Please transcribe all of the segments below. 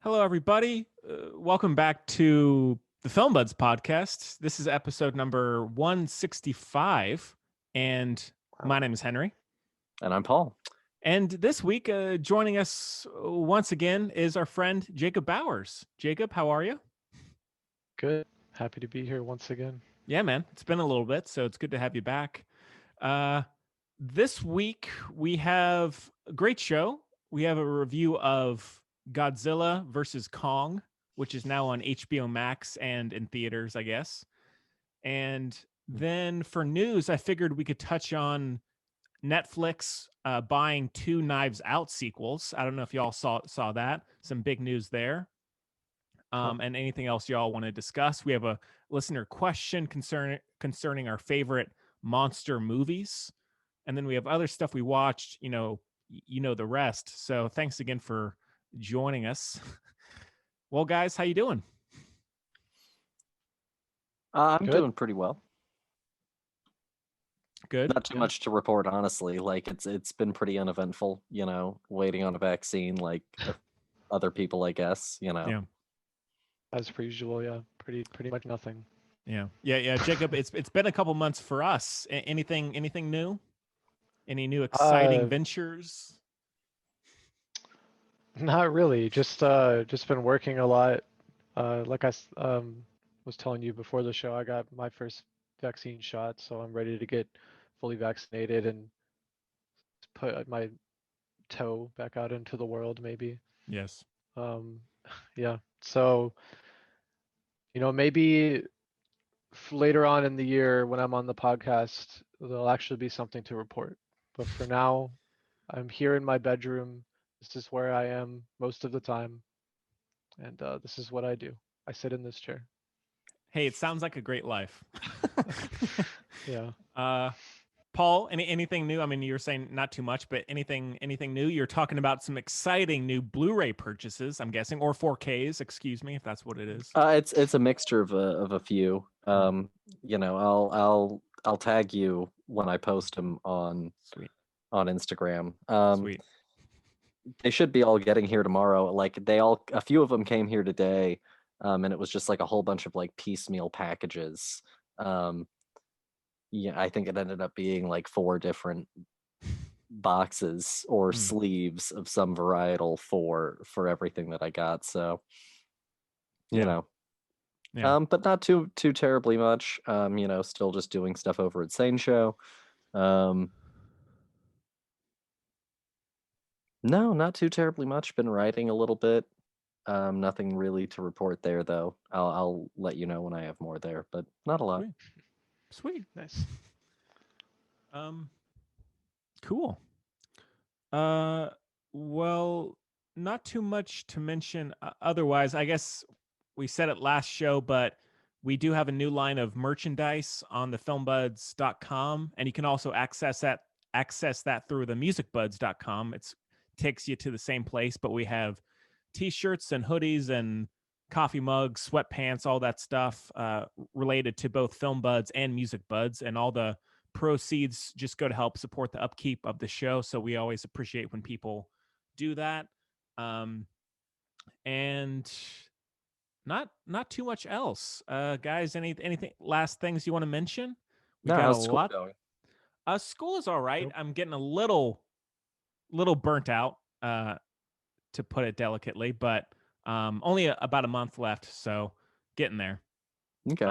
Hello, everybody. Welcome back to the Film Buds podcast. This is episode number 165, and my name is Henry. And I'm Paul. And this week, joining us once again is our friend Jacob Bowers. Jacob, how are you? Good. Happy to be here once again. Yeah, man. It's been a little bit, so it's good to have you back. This week, we have a great show. We have a review of Godzilla versus Kong, which is now on HBO Max and in theaters, I guess. And then for news, I figured we could touch on Netflix buying 2 Knives Out sequels. I don't know if y'all saw that. Some big news there. And anything else y'all want to discuss. We have a listener question concerning our favorite monster movies. And then we have other stuff we watched, you know the rest. So thanks again for joining us. Well, guys, how you doing? I'm doing pretty well. Good. Not too much to report, honestly. Like it's been pretty uneventful, waiting on a vaccine like other people, I guess, Yeah. As per usual, yeah. Pretty much nothing. Yeah. Jacob, it's been a couple months for us. Anything new? Any new exciting ventures? Not really. Just been working a lot. Like I was telling you before the show, I got my first vaccine shot, so I'm ready to get fully vaccinated and put my toe back out into the world, maybe. Yes. Yeah. So, maybe later on in the year when I'm on the podcast, there'll actually be something to report. But for now, I'm here in my bedroom. This is where I am most of the time. And this is what I do. I sit in this chair. Hey, it sounds like a great life. Yeah. Paul, anything new? I mean, you were saying not too much, but anything new? You're talking about some exciting new Blu-ray purchases, I'm guessing, or 4Ks, excuse me, if that's what it is. It's a mixture of a few. I'll tag you when I post them on Instagram. Sweet. They should be all getting here tomorrow. Like a few of them came here today, and it was just like a whole bunch of like piecemeal packages. Yeah, I think it ended up being like 4 different boxes or sleeves of some varietal for everything that I got. So, Yeah. but not too terribly much. Still just doing stuff over at Sane Show. No, not too terribly much. Been writing a little bit. Nothing really to report there, though. I'll let you know when I have more there, but not a lot. Sweet. Nice. Cool. Well, not too much to mention otherwise. I guess we said it last show, but we do have a new line of merchandise on the filmbuds.com, and you can also access that through the musicbuds.com. It takes you to the same place, but we have t-shirts and hoodies and coffee mugs, sweatpants, all that stuff related to both Film Buds and Music Buds, and all the proceeds just go to help support the upkeep of the show. So we always appreciate when people do that. And not too much else. Guys, anything last things you want to mention? We got a lot going. School is all right. I'm getting a little burnt out, to put it delicately, but only about a month left, so getting there. Okay.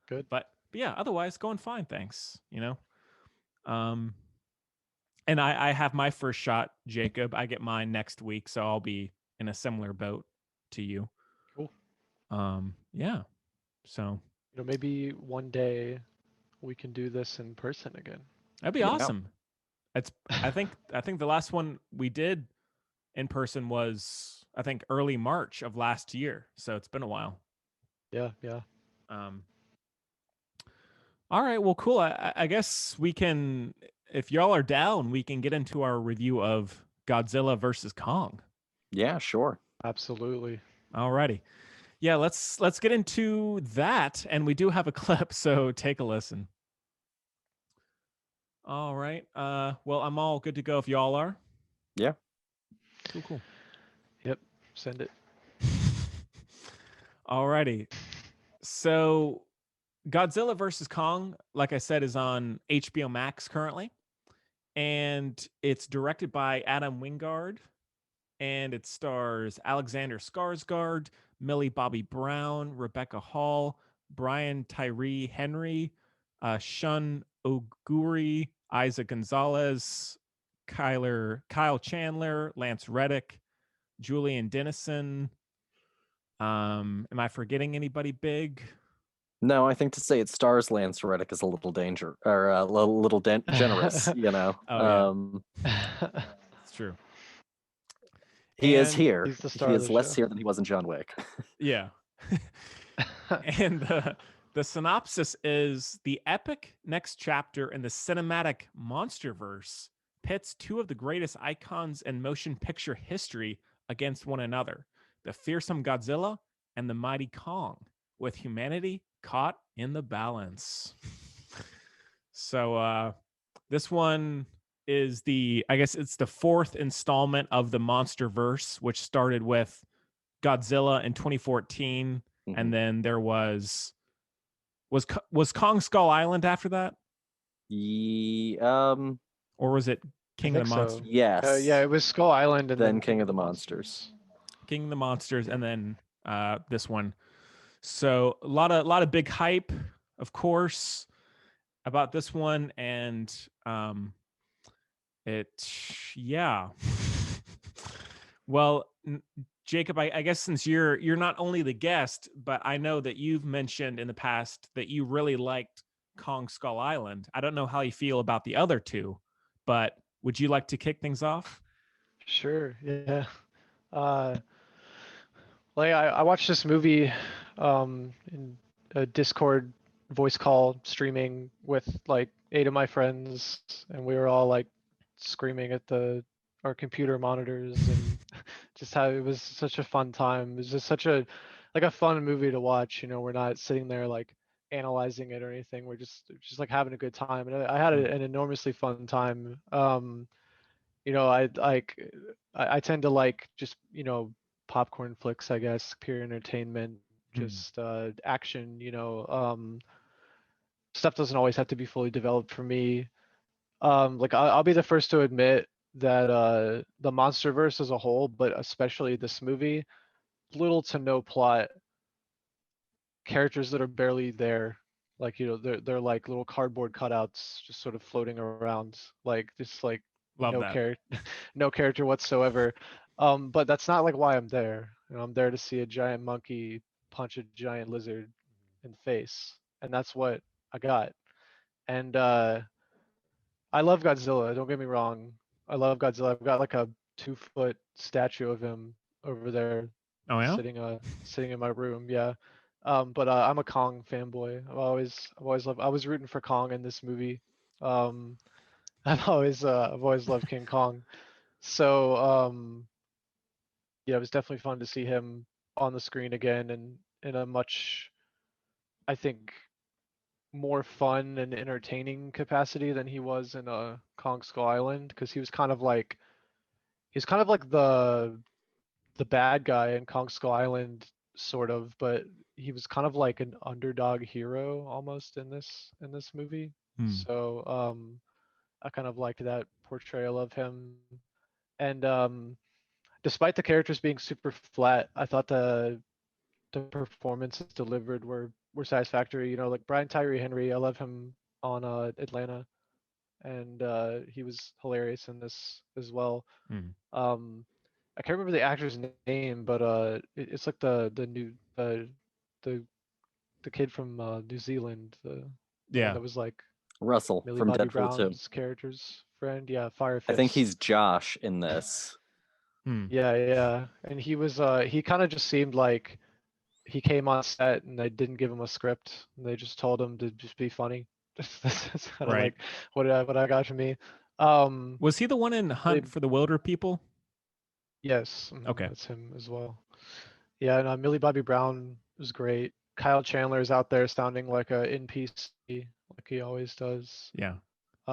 Good. But yeah, otherwise going fine, thanks. And I have my first shot, Jacob. I get mine next week, so I'll be in a similar boat to you. Cool. Yeah. So maybe one day we can do this in person again. That'd be awesome. I think the last one we did in person was, I think, early March of last year. So it's been a while. Yeah. All right. Well, cool. I guess we can, if y'all are down, we can get into our review of Godzilla versus Kong. Yeah, sure. Absolutely. All righty. Yeah, let's get into that. And we do have a clip, so take a listen. All right. Well, I'm all good to go if y'all are. Yeah. Cool. Yep. Send it. Alrighty. So Godzilla versus Kong, like I said, is on HBO Max currently, and it's directed by Adam Wingard, and it stars Alexander Skarsgård, Millie Bobby Brown, Rebecca Hall, Brian Tyree Henry, Shun Oguri, Isaac Gonzalez, Kyle Chandler, Lance Reddick, Julian Dennison. Am I forgetting anybody big? No, I think to say it stars Lance Reddick is a little generous, you know. Oh yeah, it's true. He is And here. He's the He star of is the less show. here than he was in John Wick. yeah. And the synopsis is the epic next chapter in the cinematic monsterverse pits two of the greatest icons in motion picture history against one another, the fearsome Godzilla and the mighty Kong, with humanity caught in the balance. So this one is I guess it's the fourth installment of the monsterverse, which started with Godzilla in 2014, and then there was Kong Skull Island after that, or was it I King of think the so. Monsters? Yes. Yeah, it was Skull Island and Then King of the Monsters. King of the Monsters, and then this one. So a lot of big hype, of course, about this one, and yeah. Well, Jacob, I guess since you're not only the guest, but I know that you've mentioned in the past that you really liked Kong Skull Island. I don't know how you feel about the other two, but would you like to kick things off? Sure, yeah. Like I watched this movie in a Discord voice call streaming with like 8 of my friends, and we were all like screaming at our computer monitors, and just how it was such a fun time. It was just such a fun movie to watch. We're not sitting there like analyzing it or anything. We're just like having a good time, and I had an enormously fun time. I tend to like just popcorn flicks, I guess, pure entertainment, just action. Stuff doesn't always have to be fully developed for me. Like I'll be the first to admit that the MonsterVerse as a whole, but especially this movie, little to no plot, characters that are barely there. Like they're like little cardboard cutouts just sort of floating around, like just like Love no that. character, no character whatsoever. But that's not like why I'm there. I'm there to see a giant monkey punch a giant lizard in the face, and that's what I got. And I love Godzilla. Don't get me wrong. I love Godzilla. I've got like a 2-foot statue of him over there, Oh yeah. sitting in my room. Yeah. But I'm a Kong fanboy. I've always loved. I was rooting for Kong in this movie. Um, I've always loved King Kong. So yeah, it was definitely fun to see him on the screen again, and in a much, I think, more fun and entertaining capacity than he was in Kong Skull Island, because he's kind of like the bad guy in Kong Skull Island, sort of, but he was kind of like an underdog hero almost in this movie. So I kind of liked that portrayal of him. And despite the characters being super flat, I thought the performances delivered were satisfactory. Like Brian Tyree Henry, I love him on Atlanta, and he was hilarious in this as well. I can't remember the actor's name, but it's like the the kid from New Zealand, the one Yeah. that was like Russell Millie from Bobby Deadpool 2. Brown's character's friend. Yeah, Fire I think Fist. he's Josh in this. Yeah, and he kind of just seemed like he came on set and they didn't give him a script. And they just told him to just be funny. That's kind of Right. like what I got from me. Was he the one in They, Hunt for the Wilder People? yes, Okay. that's him as well. Yeah, and Millie Bobby Brown was great. Kyle Chandler is out there sounding like a NPC, like he always does. Yeah.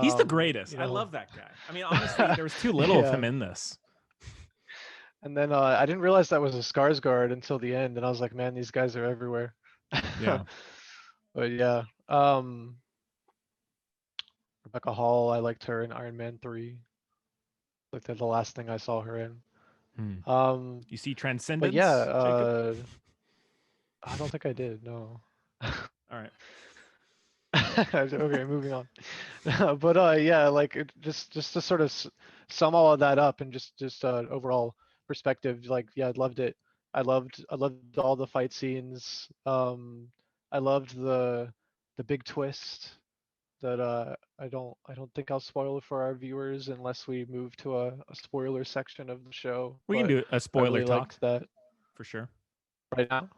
He's the greatest. You I know, love that guy. I mean, honestly, there was too little of yeah. him in this. And then I didn't realize that was a Skarsgård until the end, and I was like, man, these guys are everywhere. Yeah. But yeah, Rebecca Hall, I liked her in Iron Man 3. Like that's the last thing I saw her in. Hmm. Um, You see but yeah, Transcendence, Jacob? I don't think I did. No. All right. Okay, moving on. But yeah, like just to sort of sum all of that up and just overall perspective, like yeah, I loved it. I loved all the fight scenes. I loved the big twist that I don't think I'll spoil it for our viewers unless we move to a spoiler section of the show. We can But do a I spoiler really talk liked that for sure. right now.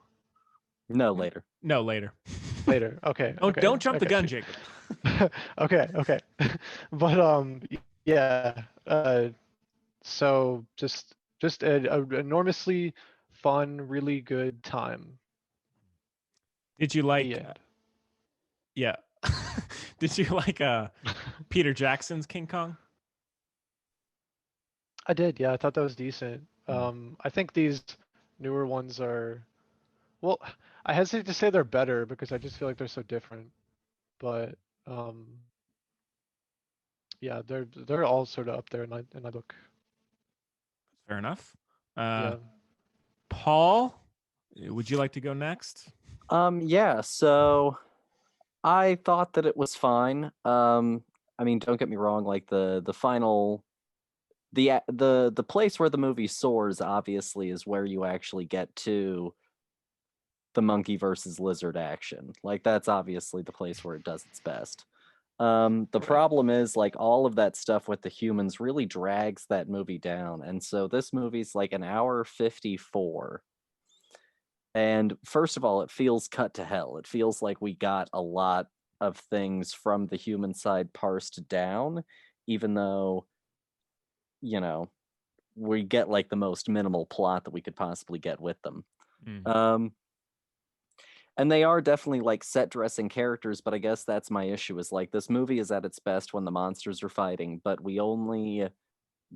No, later. No, later. Later. Okay. Don't jump the Okay. gun, Jacob. Okay. But yeah. So just a enormously fun, really good time. Did you The like end. yeah. Did you like Peter Jackson's King Kong? I did, yeah. I thought that was decent. Hmm. I think these newer ones are, well, I hesitate to say they're better because I just feel like they're so different. But um, yeah, they're all sort of up there in my book. Fair enough. Yeah. Paul, would you like to go next? Yeah, so I thought that it was fine. I mean, don't get me wrong, like the final the place where the movie soars obviously is where you actually get to the monkey versus lizard action. Like that's obviously the place where it does its best. The Right. problem is like all of that stuff with the humans really drags that movie down. And so this movie's like an hour 54. And first of all, it feels cut to hell. It feels like we got a lot of things from the human side parsed down, even though, you know, we get like the most minimal plot that we could possibly get with them. Mm. And they are definitely like set dressing characters, but I guess that's my issue is like this movie is at its best when the monsters are fighting, but we only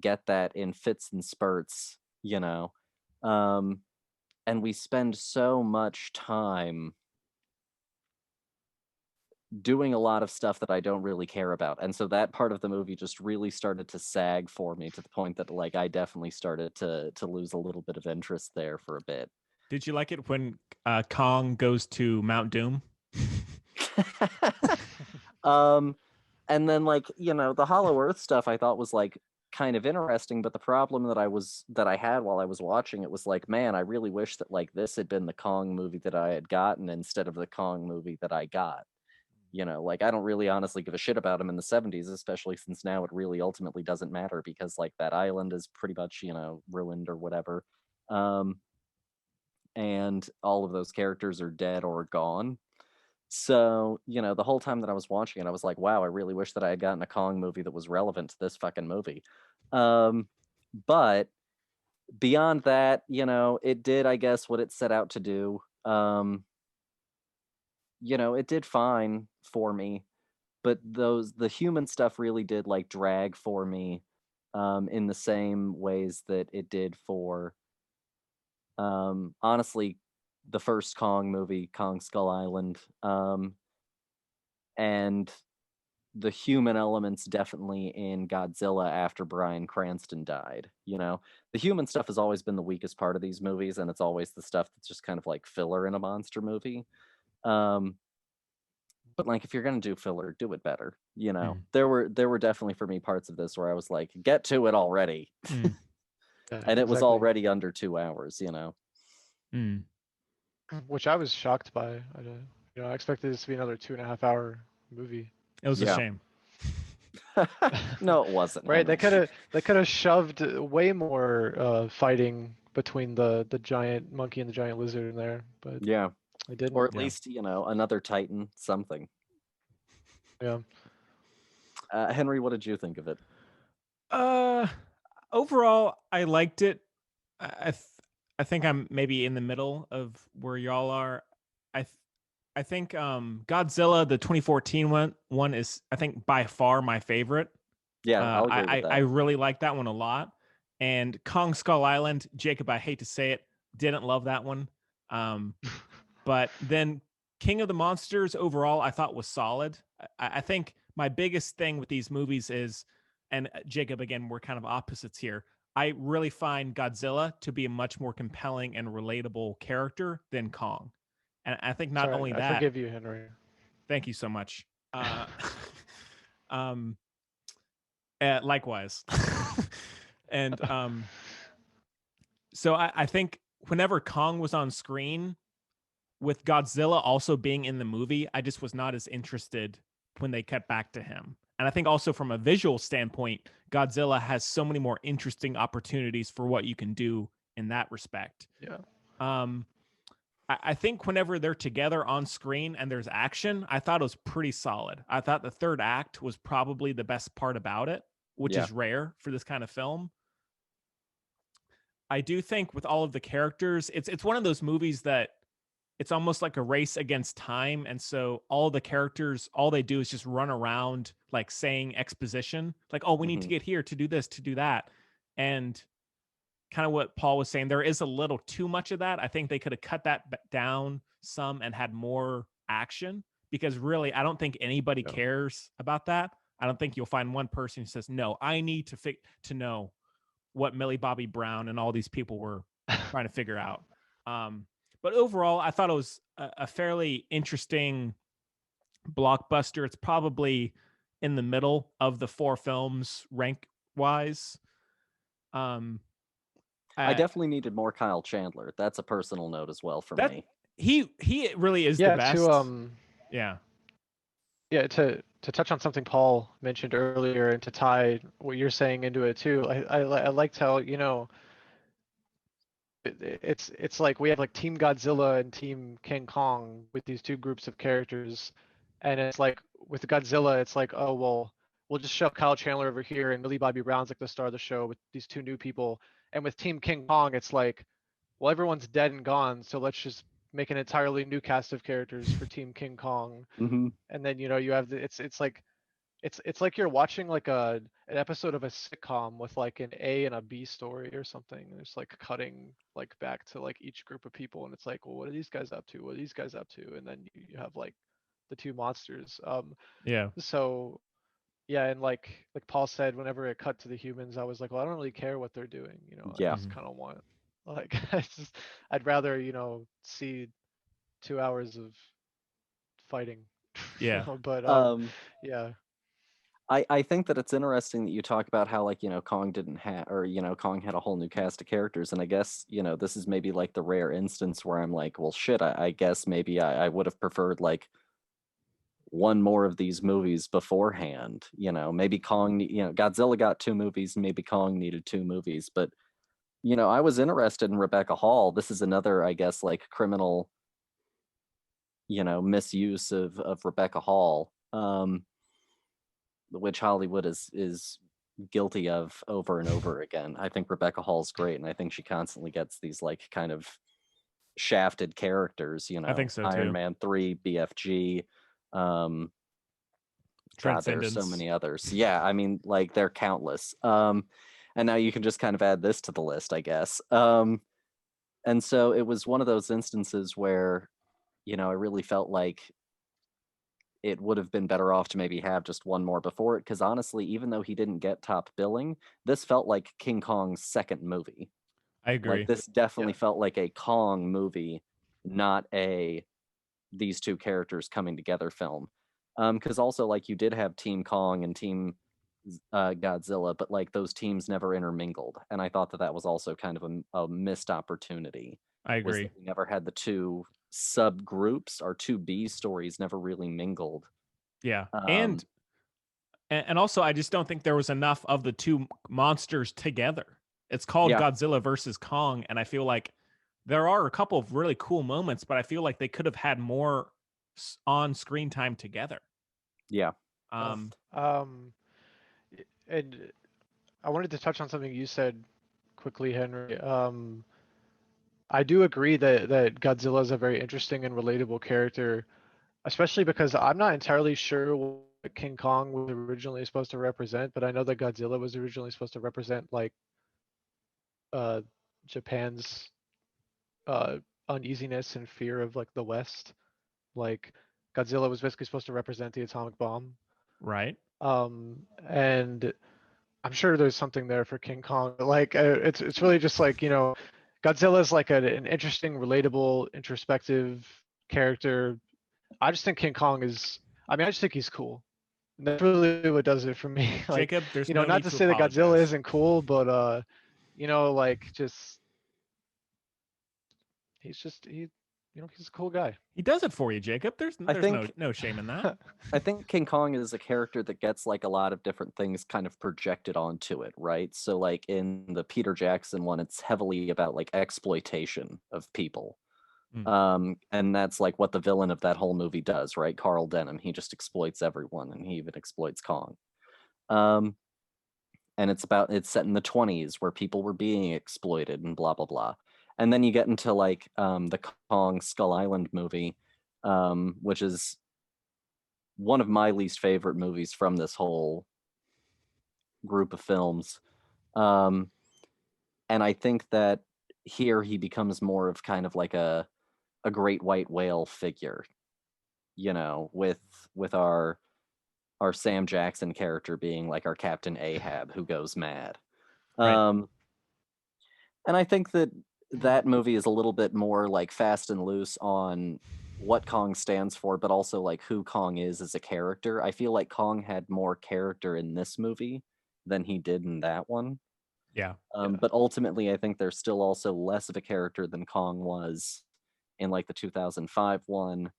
get that in fits and spurts, you know. And we spend so much time doing a lot of stuff that I don't really care about. And so that part of the movie just really started to sag for me to the point that like I definitely started to lose a little bit of interest there for a bit. Did you like it when Kong goes to Mount Doom? And then like, you know, the Hollow Earth stuff I thought was like kind of interesting, but the problem that I had while I was watching it was like, man, I really wish that like this had been the Kong movie that I had gotten instead of the Kong movie that I got. You know, like I don't really honestly give a shit about him in the 70s, especially since now it really ultimately doesn't matter because like that island is pretty much, you know, ruined or whatever. And all of those characters are dead or gone. So, you know, the whole time that I was watching it, I was like, wow, I really wish that I had gotten a Kong movie that was relevant to this fucking movie. But beyond that, you know, it did, I guess, what it set out to do. You know, it did fine for me, but the human stuff really did like drag for me in the same ways that it did for honestly the first Kong movie, Kong Skull Island. And the human elements definitely in Godzilla after Bryan Cranston died. You know, the human stuff has always been the weakest part of these movies, and it's always the stuff that's just kind of like filler in a monster movie. But like, if you're gonna do filler, do it better. You know, Mm. there were definitely for me parts of this where I was like, get to it already, Mm. Yeah, and it was exactly. already under 2 hours. You know. Mm. Which I was shocked by. I expected this to be another 2.5 hour movie. It was a Yeah. shame. No, it wasn't. Right? They Henry. could have shoved way more fighting between the giant monkey and the giant lizard in there, but Yeah, they didn't. or at Yeah. least you know another Titan, something. Yeah. Henry, what did you think of it? Uh, Overall, I liked it. I think I'm maybe in the middle of where y'all are. I think Godzilla the 2014 one is I think by far my favorite. Yeah, I'll agree with I that. really like that one a lot, And Kong Skull Island, Jacob, I hate to say it, didn't love that one. But then King of the Monsters overall, I thought was solid. I think my biggest thing with these movies is, and Jacob, again, we're kind of opposites here. I really find Godzilla to be a much more compelling and relatable character than Kong. And I think not Sorry, only I that, forgive you, Henry. thank you so much. Um, likewise. And so I think whenever Kong was on screen, with Godzilla also being in the movie, I just was not as interested when they cut back to him. And I think also from a visual standpoint, Godzilla has so many more interesting opportunities for what you can do in that respect. Yeah. Um, I think whenever they're together on screen and there's action, I thought it was pretty solid. I thought the third act was probably the best part about it, which Yeah. is rare for this kind of film. I do think with all of the characters, it's one of those movies that it's almost like a race against time. And so all the characters, all they do is just run around like saying exposition, like, oh, we need to Mhm. get here to do this, to do that. And kind of what Paul was saying, there is a little too much of that. I think they could have cut that down some and had more action, because really, I don't think anybody Yeah. cares about that. I don't think you'll find one person who says, no, I need to know what Millie Bobby Brown and all these people were trying to figure out. But overall, I thought it was a fairly interesting blockbuster. It's probably in the middle of the four films rank wise. Um, I uh, definitely needed more Kyle Chandler. That's a personal note as well for that me. he really is the Yeah, best. to Yeah, yeah, to touch on something Paul mentioned earlier and to tie what you're saying into it too. I liked how, it's like we have like Team Godzilla and Team King Kong with these two groups of characters, and it's like with Godzilla, it's like, oh well, we'll just shove Kyle Chandler over here and Millie Bobby Brown's like the star of the show with these two new people, and with Team King Kong, it's like, well, everyone's dead and gone, so let's just make an entirely new cast of characters for Team King Kong, Hmm. and then you have it's like it's like you're watching like an episode of a sitcom with like an A and a B story or something. And it's like cutting like back to like each group of people, and it's like, well, what are these guys up to? What are these guys up to? And then you have like the two monsters. yeah, So yeah, and like Paul said, whenever it cut to the humans, I was like, well, I don't really care what they're doing. I Yeah. just kind of want like I'd rather see 2 hours of fighting. yeah, But Um, yeah. I think that it's interesting that you talk about how, like, Kong didn't have, or, Kong had a whole new cast of characters. And I guess, this is maybe like the rare instance where I'm like, well, shit, I guess maybe I would have preferred like one more of these movies beforehand. Maybe Godzilla got two movies, maybe Kong needed two movies. But, I was interested in Rebecca Hall. This is another, I guess, like criminal, misuse of Rebecca Hall. Which Hollywood is guilty of over and over again. I think Rebecca Hall's great, and I think she constantly gets these like kind of shafted characters. I think so Iron too. Man 3, BFG. Um, God, there are so Transcendence. many others. Yeah, I mean, like they're countless. And now you can just kind of add this to the list, I guess. And so it was one of those instances where, I really felt like it would have been better off to maybe have just one more before it. Because honestly, even though he didn't get top billing, this felt like King Kong's second movie. I Like agree. this definitely felt like a Kong movie, not a these two characters coming together film. Because also like you did have Team Kong and Team Godzilla, but like those teams never intermingled, and I thought that that was also kind of a missed opportunity. I Was agree. that we never had the two subgroups, or two B stories never really mingled. Yeah, Um, and also I just don't think there was enough of the two monsters together. It's called yeah, Godzilla versus Kong, and I feel like there are a couple of really cool moments, but I feel like they could have had more on screen time together. yeah. Yeah. Um, And I wanted to touch on something you said quickly, Henry. I do agree that Godzilla is a very interesting and relatable character, especially because I'm not entirely sure what King Kong was originally supposed to represent, but I know that Godzilla was originally supposed to represent like uh, Japan's uh, uneasiness and fear of like the West. Like Godzilla was basically supposed to represent the atomic bomb. Right. And I'm sure there's something there for King Kong. Like it's really just like Godzilla's like an interesting, relatable, introspective character. I just think King Kong is. I mean, I just think he's cool. And that's really what does it for me. Like, Jacob, there's no not need to to say that Godzilla apologize. isn't cool, but like just he's a cool guy. He does it for you, Jacob. There's I there's think no shame in that. I think King Kong is a character that gets like a lot of different things kind of projected onto it, right? So like in the Peter Jackson one, it's heavily about like exploitation of people. And that's like what the villain of that whole movie does, right? Carl Denham. He just exploits everyone, and he even exploits Kong. Um, and it's set in the 20s where people were being exploited and blah blah blah. And then you get into like the Kong Skull Island movie, which is one of my least favorite movies from this whole group of films. Um, and I think that here he becomes more of kind of like a great white whale figure, with our Sam Jackson character being like our Captain Ahab who goes mad. Right. Um, and I think that that movie is a little bit more like fast and loose on what Kong stands for, but also like who Kong is as a character. I feel like Kong had more character in this movie than he did in that one. Yeah. Yeah. But ultimately, I think there's still also less of a character than Kong was in like the 2005 one,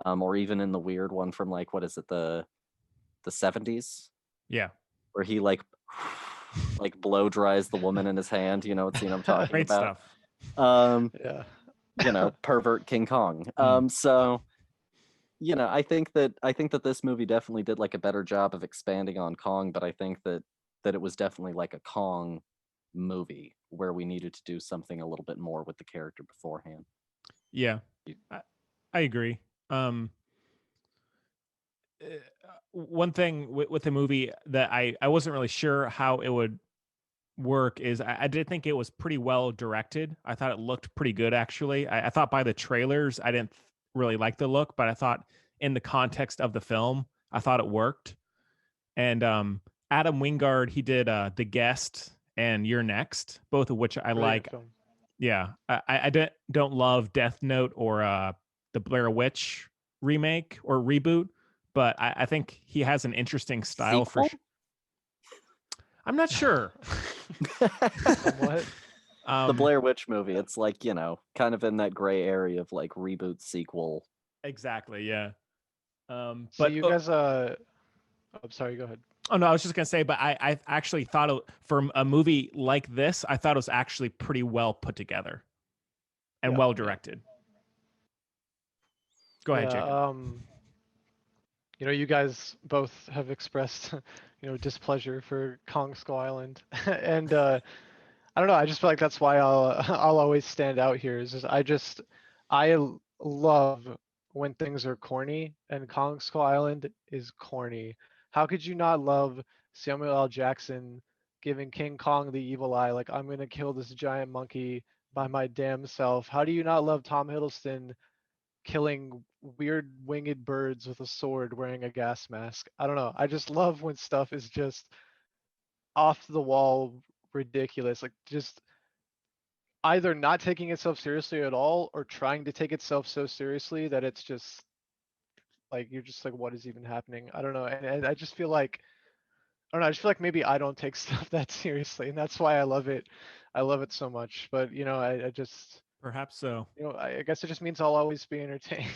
or even in the weird one from like what is it, the 70s, Yeah. where he like blow dries the woman in his hand. You know what scene I'm talking Great about? stuff. Yeah. Pervert King Kong. Mm. So I think that this movie definitely did like a better job of expanding on Kong, but I think that it was definitely like a Kong movie where we needed to do something a little bit more with the character beforehand. Yeah. I, I agree. Uh, One thing with the movie that I wasn't really sure how it would work is I did think it was pretty well directed. I thought it looked pretty good actually. I thought by the trailers I didn't really like the look, but I thought in the context of the film, I thought it worked. And Adam Wingard, he did The Guest and You're Next, both of which I Brilliant like. film. Yeah, I don't love Death Note or the Blair Witch remake or reboot, but I think he has an interesting style for. Sequel? I'm not sure. Somewhat. The Blair Witch movie, it's like, kind of in that gray area of like reboot sequel. Exactly. Yeah. So But you guys I'm sorry, go ahead. oh no, I was just gonna say, but I actually thought for a movie like this, I thought it was actually pretty well put together and Yeah, well yeah. directed. Go ahead, Jacob. Yeah, you guys both have expressed, displeasure for Kong Skull Island, and I don't know. I just feel like that's why I'll always stand out here. Is just love when things are corny, and Kong Skull Island is corny. How could you not love Samuel L. Jackson giving King Kong the evil eye, like I'm gonna kill this giant monkey by my damn self? How do you not love Tom Hiddleston killing weird winged birds with a sword wearing a gas mask? I don't know. I just love when stuff is just off the wall ridiculous. Like just either not taking itself seriously at all or trying to take itself so seriously that it's just like you're just like what is even happening? I don't know. And I just feel like I don't know, I just feel like maybe I don't take stuff that seriously and that's why I love it. I love it so much. But I just Perhaps so. I guess it just means I'll always be entertained.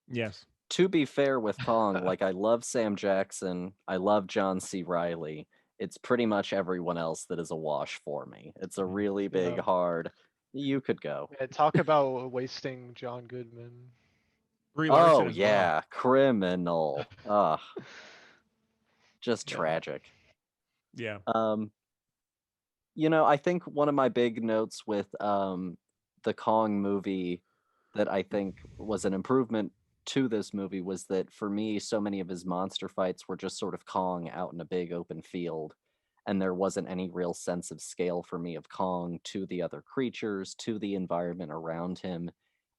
Yes. To be fair with Kong, like I love Sam Jackson, I love John C. Reilly. It's pretty much everyone else that is a wash for me. It's a really big, Yeah. hard. You could go. Yeah, talk about wasting John Goodman. Brie Larson Oh as well. yeah, criminal. Ugh, just Yeah. tragic. Yeah. I think one of my big notes with the Kong movie that I think was an improvement to this movie was that for me, so many of his monster fights were just sort of Kong out in a big open field. and there wasn't any real sense of scale for me of Kong to the other creatures, to the environment around him,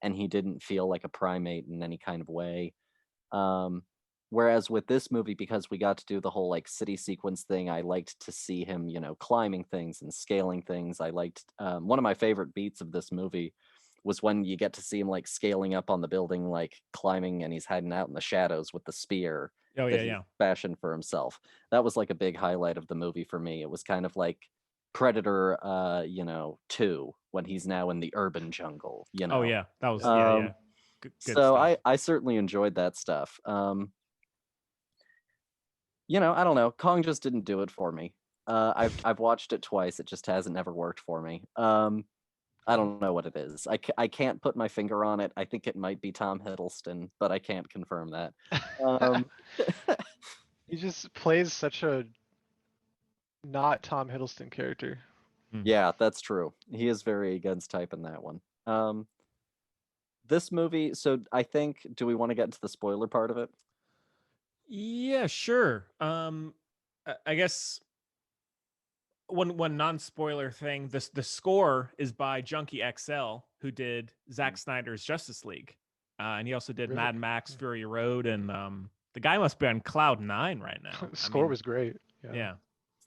and he didn't feel like a primate in any kind of way. Um, Whereas with this movie, because we got to do the whole like city sequence thing, I liked to see him, climbing things and scaling things. I liked one of my favorite beats of this movie was when you get to see him like scaling up on the building, like climbing, and he's hiding out in the shadows with the spear Oh that yeah, he yeah. fashioned for himself. That was like a big highlight of the movie for me. It was kind of like Predator, 2 when he's now in the urban jungle. Oh yeah, that was Yeah. yeah. Um, Good so stuff. I certainly enjoyed that stuff. I don't know. Kong just didn't do it for me. I've watched it twice. It just hasn't never worked for me. I don't know what it is. I can't put my finger on it. I think it might be Tom Hiddleston, but I can't confirm that. Um, He just plays such a not Tom Hiddleston character. yeah, that's true. He is very against type in that one. This movie. So I think. Do we want to get into the spoiler part of it? Yeah, sure. I guess one non-spoiler thing. The score is by Junkie XL, who did Zack Snyder's Justice League, and he also did Really? Mad Max Fury Road. And the guy must be on cloud nine right now. The I score mean, was great. Yeah. yeah.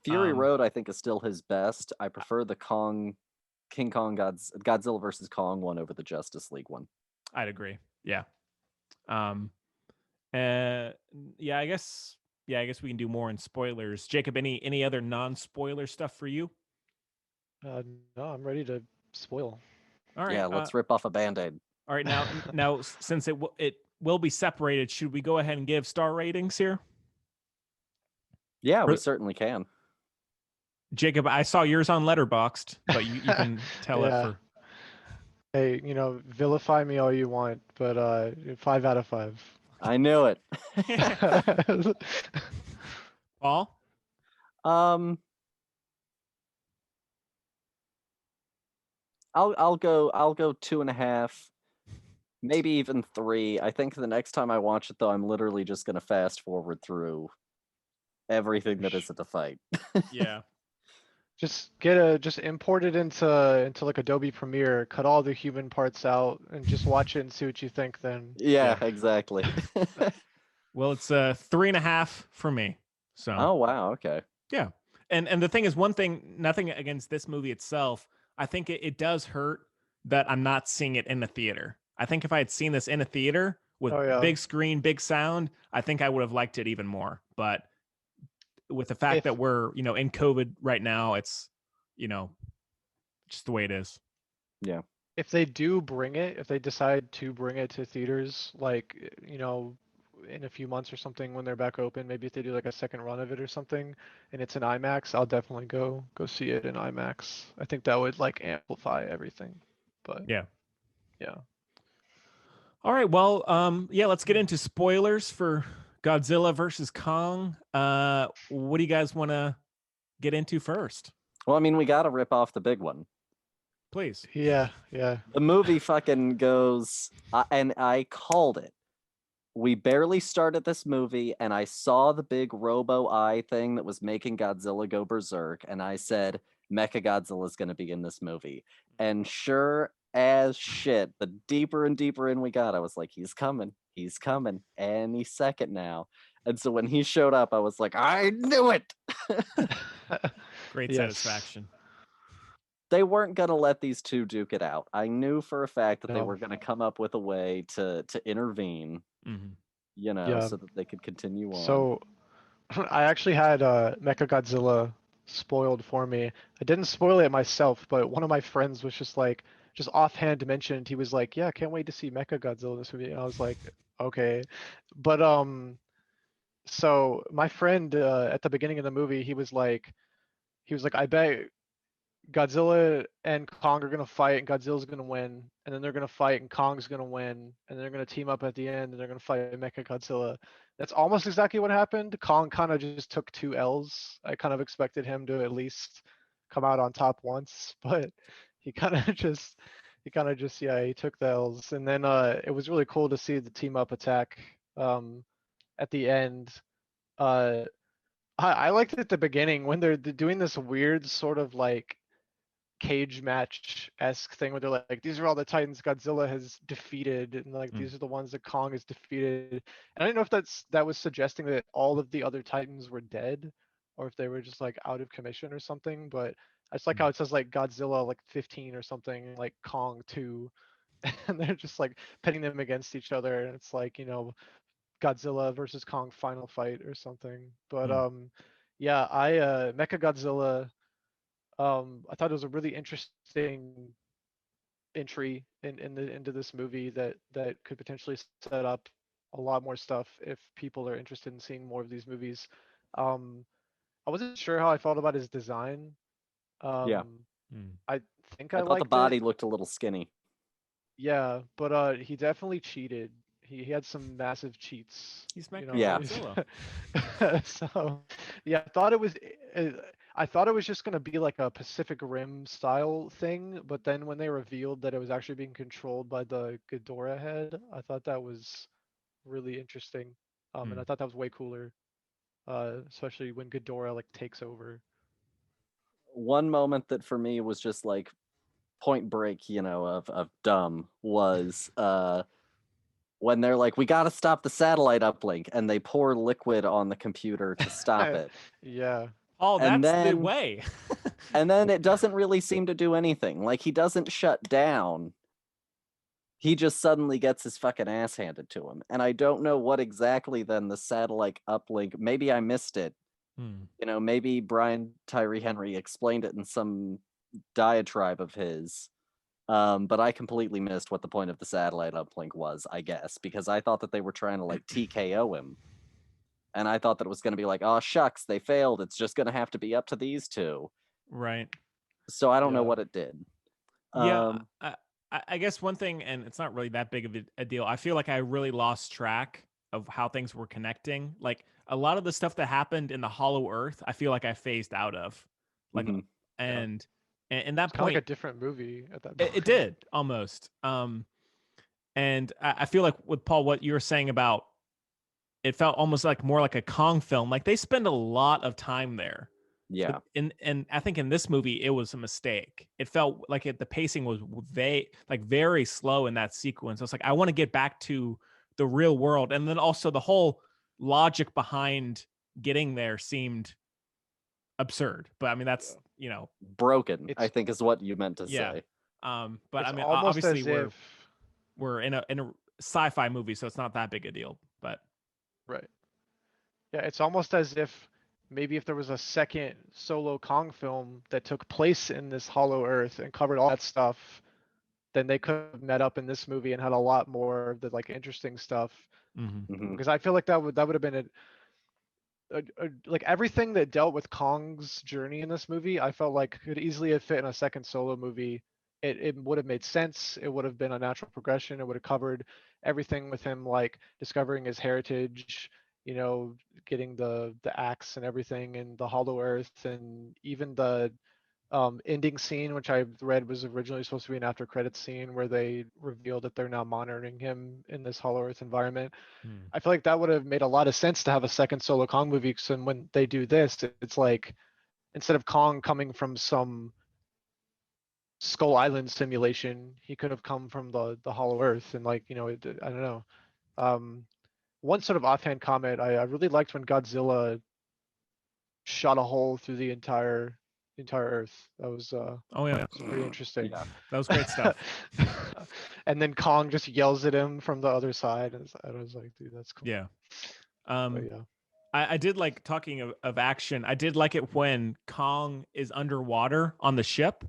Fury Road, I think, is still his best. I prefer the King Kong Godzilla versus Kong one over the Justice League one. I'd agree. Yeah. Um. Uh. Yeah. I guess. Yeah. I guess we can do more in spoilers. Jacob, any other non-spoiler stuff for you? No, I'm ready to spoil. All right. Yeah, let's rip off a Band-Aid. All right. Now, since it will be separated, should we go ahead and give star ratings here? Yeah, we For- certainly can. Jacob, I saw yours on Letterboxd, but you can tell it Yeah. for. Hey, vilify me all you want, but 5 out of 5. I knew it. Paul? um, I'll go 2.5, maybe even 3. I think the next time I watch it, though, I'm literally just gonna fast forward through everything that isn't a fight. Yeah. Just import it into like Adobe Premiere, cut all the human parts out, and just watch it and see what you think then. Yeah, Yeah. exactly. Well, it's 3.5 for me. So. Oh wow, okay. Yeah. And the thing is, one thing, nothing against this movie itself. I think it does hurt that I'm not seeing it in the theater. I think if I had seen this in a theater with Oh, yeah. big screen, big sound, I think I would have liked it even more. But with the fact that we're, in COVID right now, it's, just the way it is. Yeah. If they decide to bring it to theaters, like, in a few months or something when they're back open, maybe if they do like a second run of it or something, and it's in IMAX, I'll definitely go see it in IMAX. I think that would like amplify everything. But Yeah. yeah. All right. Well, yeah, let's get into spoilers for Godzilla versus Kong. What do you guys want to get into first? Well, I mean, we got to rip off the big one. Please. Yeah. The movie fucking goes, and I called it. We barely started this movie, and I saw the big Robo Eye thing that was making Godzilla go berserk, and I said, Mecha Godzilla is going to be in this movie. And sure as shit, the deeper and deeper in we got, I was like, he's coming any second now. And so when he showed up, I was like, I knew it. Great Yes. satisfaction. They weren't going to let these two duke it out. I knew for a fact that they No. were going to come up with a way to intervene, Mhm. Yeah. so that they could continue on. So I actually had Mechagodzilla spoiled for me. I didn't spoil it myself, but one of my friends was just offhand mentioned, he was like, yeah, can't wait to see Mechagodzilla in this movie. And I was like, okay. But so my friend at the beginning of the movie, he was like, I bet Godzilla and Kong are gonna fight, and Godzilla's gonna win, and then they're gonna fight, and Kong's gonna win, and they're gonna team up at the end, and they're gonna fight Mecha Godzilla. That's almost exactly what happened. Kong kind of just took 2 L's. I kind of expected him to at least come out on top once, but he kind of just yeah, he took the L's, and then it was really cool to see the team up attack at the end. Uh, I liked it at the beginning when they're doing this weird sort of like cage match-esque thing where they're like, these are all the Titans Godzilla has defeated, and like Mm. these are the ones that Kong has defeated. And I don't know if that was suggesting that all of the other Titans were dead, or if they were just like out of commission or something. But I just like how Mm. it says like Godzilla like 15 or something, and like Kong 2, and they're just like pitting them against each other, and it's like, Godzilla versus Kong final fight or something. But Mm. yeah, Mecha Godzilla, I thought it was a really interesting entry into this movie that could potentially set up a lot more stuff if people are interested in seeing more of these movies. Um, I wasn't sure how I felt about his design. Yeah, Um, Mm. I think I I thought the liked it. body looked a little skinny. Yeah, but he definitely cheated. He had some massive cheats, He's Mecha Yeah. Godzilla. so yeah, uh, I thought it was just gonna be like a Pacific Rim style thing, but then when they revealed that it was actually being controlled by the Ghidorah head, I thought that was really interesting. And Mm. I thought that was way cooler, especially when Ghidorah like takes over. One moment that for me was just like point break, of dumb was when they're like, we got to stop the satellite uplink, and they pour liquid on the computer to stop it. Yeah. Oh, And that's the then way. it doesn't really seem to do anything. Like, he doesn't shut down. He just suddenly gets his fucking ass handed to him. And I don't know what exactly then the satellite uplink, maybe I missed it. Mm. Maybe Brian Tyree Henry explained it in some diatribe of his. But I completely missed what the point of the satellite uplink was, I guess, because I thought that they were trying to like TKO him. And I thought that it was going to be like, oh, shucks, they failed. It's just going to have to be up to these two. Right. So I don't know Yeah. what it did. Yeah. I guess one thing, and it's not really that big of a deal. I feel like I really lost track of how things were connecting. Like a lot of the stuff that happened in the Hollow Earth, I feel like I phased out of. Like, Mhm. Yeah. and that It's kind of like a point, different movie at that it point. did almost. And I feel like with Paul, what you were saying about it felt almost like more like a Kong film. Like they spend a lot of time there. So Yeah. and I think in this movie it was a mistake. It felt like the pacing was very slow in that sequence. I was like, I want to get back to the real world, and then also the whole logic behind getting there seemed absurd. But I mean, that's Broken, I It's think is what you meant to yeah. say. But I it's mean, almost obviously as if we're in a sci-fi movie, so it's not that big a deal. But right. Yeah, it's almost as if maybe if there was a second solo Kong film that took place in this Hollow Earth and covered all that stuff, then they could have met up in this movie and had a lot more of the like interesting stuff. mhm. Hmm. Because I feel like that would have been like everything that dealt with Kong's journey in this movie, I felt like could easily have fit in a second solo movie. It would have made sense. It would have been a natural progression. It would have covered everything with him, like discovering his heritage, getting the axe and everything, and the Hollow Earth, and even the ending scene, which I read was originally supposed to be an after credits scene where they reveal that they're now monitoring him in this Hollow Earth environment. Mm. I feel like that would have made a lot of sense to have a second solo Kong movie. So when they do this, it's like instead of Kong coming from some Skull Island simulation, he could have come from the Hollow Earth, and like I don't know. Um, One sort of offhand comment, I really liked when Godzilla shot a hole through the entire Earth. That Oh yeah, was pretty interesting. Yeah. that was great stuff. And then Kong just yells at him from the other side, and I was like, dude, that's cool. Yeah. But Um, yeah. I did like talking of action. I did like it when Kong is underwater on the ship.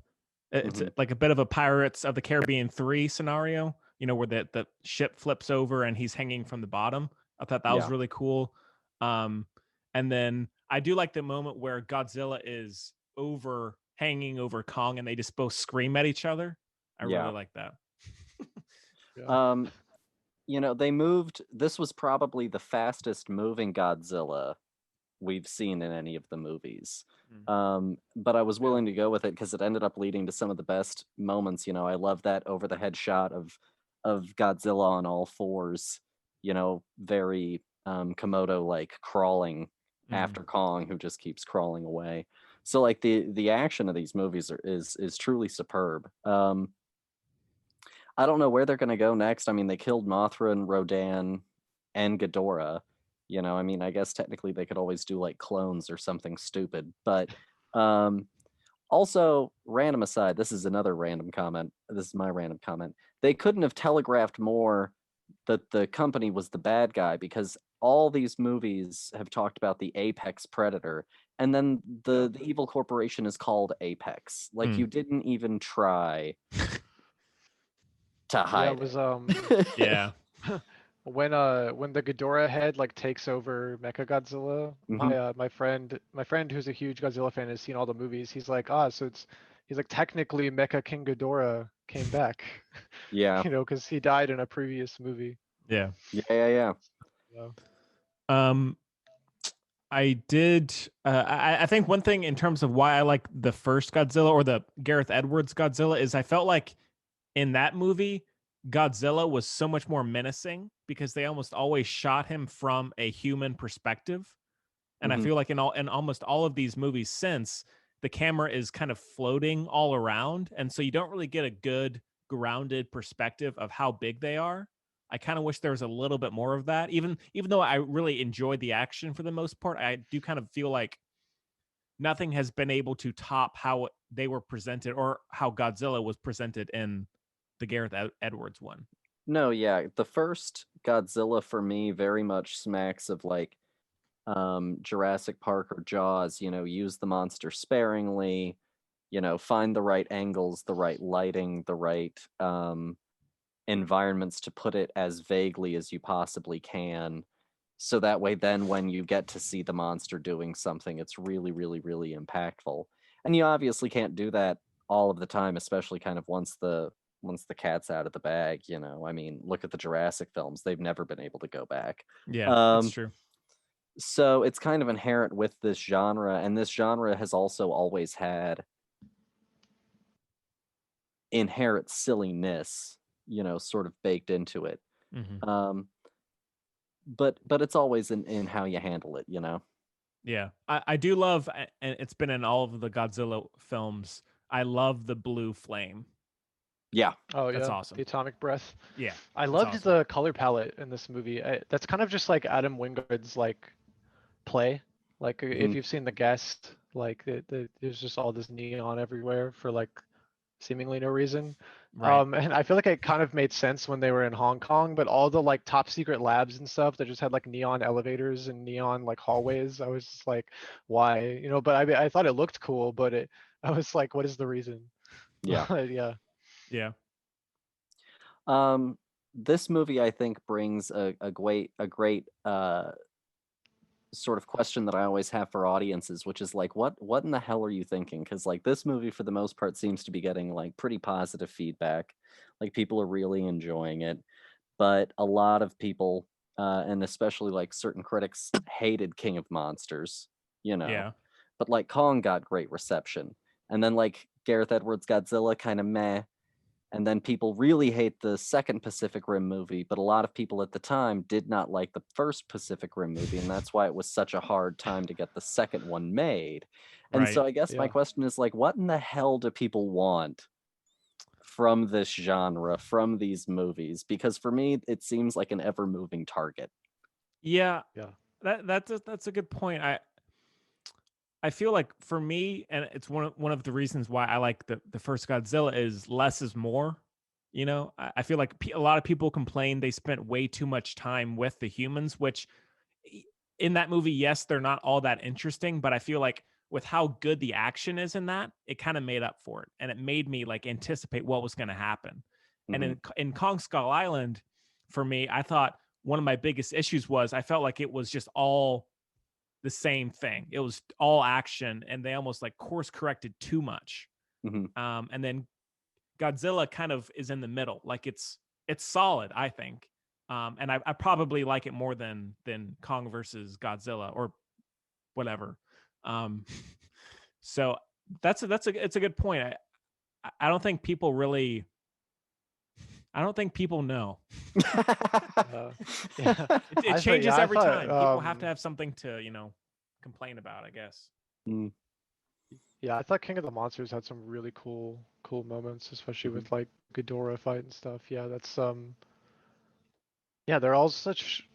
It's Mhm. like a bit of a Pirates of the Caribbean 3 scenario, where the ship flips over and he's hanging from the bottom. I thought that was Yeah. really cool. And then I do like the moment where Godzilla is hanging over Kong and they just both scream at each other. I Yeah. really like that. Yeah. They moved. This was probably the fastest moving Godzilla we've seen in any of the movies. But I was Yeah. willing to go with it because it ended up leading to some of the best moments. I love that over the head shot of Godzilla on all fours. Very Komodo like crawling after Kong, who just keeps crawling away. So like the action of these movies is truly superb. I don't know where they're gonna go next. I mean, they killed Mothra and Rodan and Ghidorah. You know, I mean, I guess technically they could always do like clones or something stupid. But also, random aside, this is another random comment. This is my random comment. They couldn't have telegraphed more that the company was the bad guy, because all these movies have talked about the apex predator, and then the evil corporation is called Apex. Like, you didn't even try to hide it was Yeah. when the Ghidorah head like takes over Mechagodzilla. Mhm. My friend who's a huge Godzilla fan has seen all the movies. He's like, he's like, technically Mecha King Ghidorah came back, Yeah. because he died in a previous movie. Yeah. Yeah. Yeah. I did. I think one thing in terms of why I like the first Godzilla, or the Gareth Edwards Godzilla, is I felt like in that movie, Godzilla was so much more menacing because they almost always shot him from a human perspective. And I Mhm. feel like in almost all of these movies since, the camera is kind of floating all around, and so you don't really get a good grounded perspective of how big they are. I kind of wish there was a little bit more of that. Even though I really enjoyed the action for the most part, I do kind of feel like nothing has been able to top how they were presented, or how Godzilla was presented in the Gareth Edwards one. No, yeah. The first Godzilla for me very much smacks of like Jurassic Park or Jaws. You know, use the monster sparingly, find the right angles, the right lighting, the right environments to put it as vaguely as you possibly can. So that way, then when you get to see the monster doing something, it's really, really, really impactful. And you obviously can't do that all of the time, especially kind of once the cat's out of the bag. I mean, look at the Jurassic films; they've never been able to go back. Yeah, that's Um, true. so it's kind of inherent with this genre, and this genre has also always had inherent silliness, sort of baked into it. Hmm. Um, but it's always in how you handle it. Yeah, I do love, and it's been in all of the Godzilla films. I love the blue flame. Yeah. Oh That's yeah, awesome. the atomic breath. Yeah, I it's loved awesome. the color palette in this movie. That's kind of just like Adam Wingard's like play. Like if Mhm. you've seen The Guest, like there's just all this neon everywhere for like seemingly no reason. Right. And I feel like it kind of made sense when they were in Hong Kong, but all the like top secret labs and stuff that just had like neon elevators and neon like hallways, I was just like, why? But I thought it looked cool, but I was like, what is the reason? Yeah. Yeah. Yeah. This movie, I think, brings a great sort of question that I always have for audiences, which is like, what in the hell are you thinking? Because like this movie, for the most part, seems to be getting like pretty positive feedback. Like people are really enjoying it, but a lot of people, and especially like certain critics, hated King of Monsters. You know, Yeah. but like Kong got great reception, and then like Gareth Edwards' Godzilla kind of meh. And then people really hate the second Pacific Rim movie, but a lot of people at the time did not like the first Pacific Rim movie, and that's why it was such a hard time to get the second one made. And Right. so I guess my Yeah. question is like, what in the hell do people want from this genre, from these movies? Because for me, it seems like an ever-moving target. Yeah. Yeah. That's a good point. I feel like for me, and it's one of the reasons why I like the first Godzilla, is less is more. I feel like a lot of people complain they spent way too much time with the humans, which in that movie, yes, they're not all that interesting, but I feel like with how good the action is in that, it kind of made up for it, and it made me like anticipate what was going to happen. And Hmm. in Kong Skull Island, for me, I thought one of my biggest issues was I felt like it was just all the same thing. It was all action, and they almost like course corrected too much. Hmm. And then Godzilla kind of is in the middle. Like it's solid, I think. And I probably like it more than Kong versus Godzilla or whatever. Um, so it's a good point. I don't think people really. I don't think people know. Yeah. It changes I every thought time. People have to have something to complain about, I guess. Mm, Yeah, I thought King of the Monsters had some really cool moments, especially mhm. with like Ghidorah fight and stuff. Yeah, that's yeah, they're all such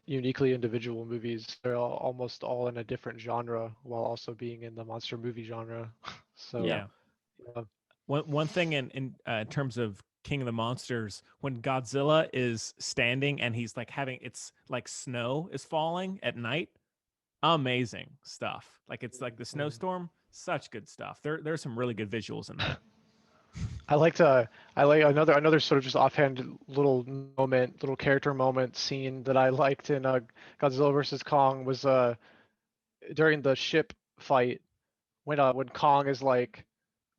uniquely individual movies. They're almost all in a different genre while also being in the monster movie genre. So, Yeah. Yeah. yeah. One thing in terms of King of the Monsters, when Godzilla is standing and he's like having it's like snow is falling at night, amazing stuff. Like it's like the Mhm. snowstorm, such good stuff. There's some really good visuals in that. I like another sort of just offhand little moment, little character moment scene that I liked in Godzilla versus Kong was during the ship fight when Kong is like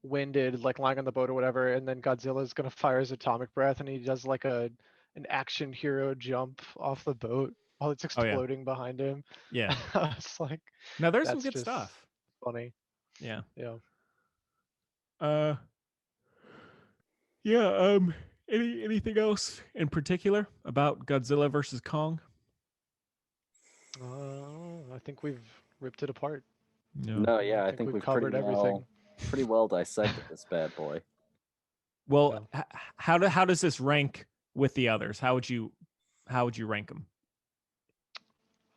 winded, like lying on the boat or whatever, and then Godzilla's gonna fire his atomic breath, and he does like an action hero jump off the boat while it's Oh yeah. exploding behind him. Yeah. It's like Now there's some that's good just stuff. funny. Yeah. Yeah. Uh yeah, anything else in particular about Godzilla versus Kong? I think we've ripped it apart. No. No, I yeah, I think think we've we've covered everything. pretty well dissected this bad boy. Well, Yeah. how does this rank with the others? How would you rank them?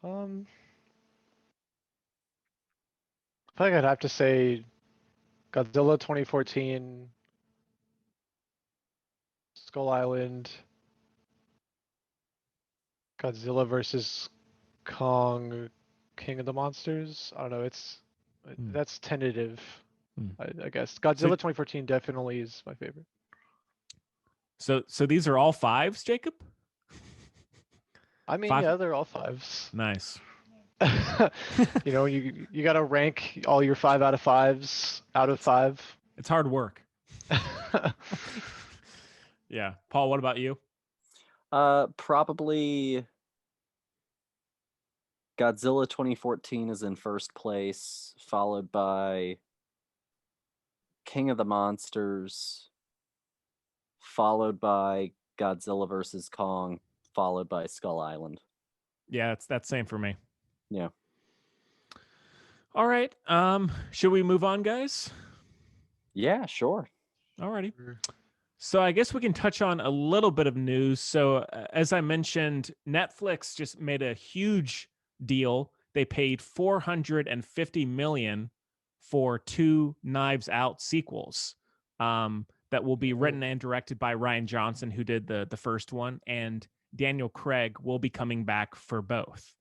Um, I think I'd have to say Godzilla 2014, Skull Island, Godzilla versus Kong, King of the Monsters. I don't know. Hmm. That's tentative. Hmm. I guess So Godzilla 2014 definitely is my favorite. so these are all fives, Jacob? I mean, Five? yeah, they're all fives. Nice. You got to rank all your 5 out of 5s out of 5. It's hard work. Yeah. Paul, what about you? Probably Godzilla 2014 is in first place, followed by King of the Monsters, followed by Godzilla versus Kong, followed by Skull Island. Yeah, that's same for me. Yeah. All right. Should we move on, guys? Yeah, sure. Alrighty. So I guess we can touch on a little bit of news. So as I mentioned, Netflix just made a huge deal. They paid 450 million for 2 Knives Out sequels that will be written and directed by Ryan Johnson, who did the first one, and Daniel Craig will be coming back for both.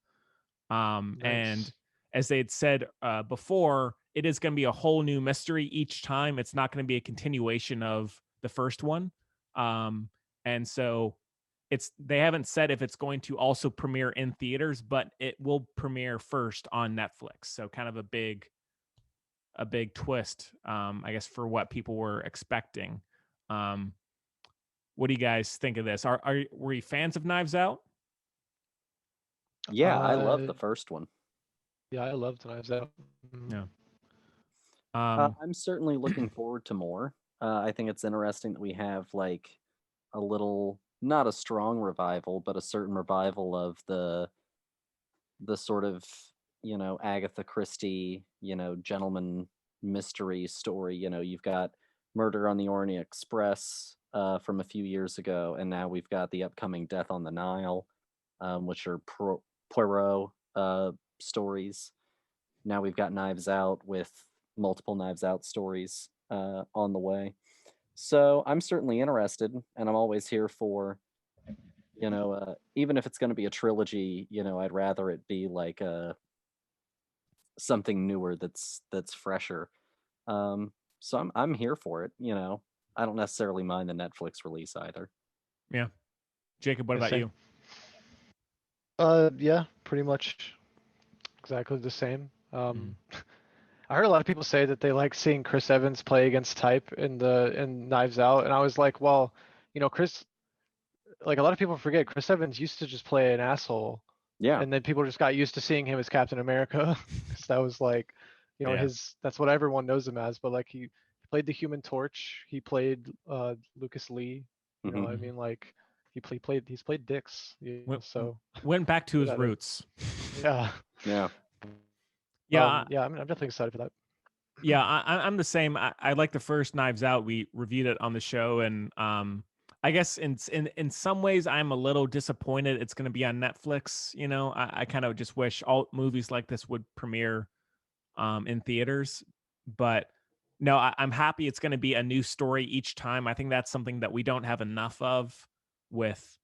And Nice. as they had said before, it is going to be a whole new mystery each time. It's not going to be a continuation of the first one. And so they haven't said if it's going to also premiere in theaters, but it will premiere first on Netflix. So kind of a big twist, I guess, for what people were expecting. What do you guys think of this? Were you fans of Knives Out? Yeah, I love the first one. Yeah, I loved Knives Out. Mhm. Yeah. I'm certainly looking forward to more. I think it's interesting that we have like a little, not a strong revival, but a certain revival of the sort of, Agatha Christie, gentleman mystery story. You've got Murder on the Orient Express from a few years ago, and now we've got the upcoming Death on the Nile, which are Poirot stories. Now we've got Knives Out with multiple Knives Out stories on the way. So I'm certainly interested, and I'm always here for, even if it's going to be a trilogy, I'd rather it be like something newer that's fresher. So I'm here for it. I don't necessarily mind the Netflix release either. Yeah. Jacob, what Yeah, about same. you? Yeah, pretty much exactly the same. Mhm. I heard a lot of people say that they like seeing Chris Evans play against type in Knives Out, and I was like, well, Chris, like a lot of people forget, Chris Evans used to just play an asshole, Yeah. and then people just got used to seeing him as Captain America, because that was like, Yeah. that's what everyone knows him as. But like he played the Human Torch, he played Lucas Lee, Hmm. I mean like he's played Dix, Went, so went back to his that roots. yeah. Yeah. Yeah, Yeah, I'm definitely excited for that. yeah, I'm the same. I like the first Knives Out. We reviewed it on the show, and I guess in some ways I'm a little disappointed it's going to be on Netflix. You know, I kind of just wish all movies like this would premiere in theaters, but no, I'm happy it's going to be a new story each time. I think that's something that we don't have enough of with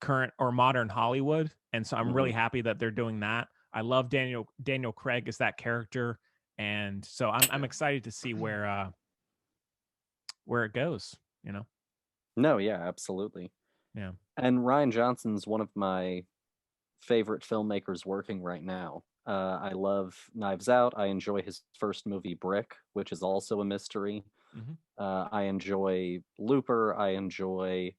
current or modern Hollywood, and so I'm really Mhm. happy that they're doing that. I love Daniel Craig as that character, and so I'm excited to see where it goes. You know, No, yeah, absolutely. yeah. And Ryan Johnson's one of my favorite filmmakers working right now. I love Knives Out. I enjoy his first movie, Brick, which is also a mystery. Hmm. I enjoy Looper. I enjoy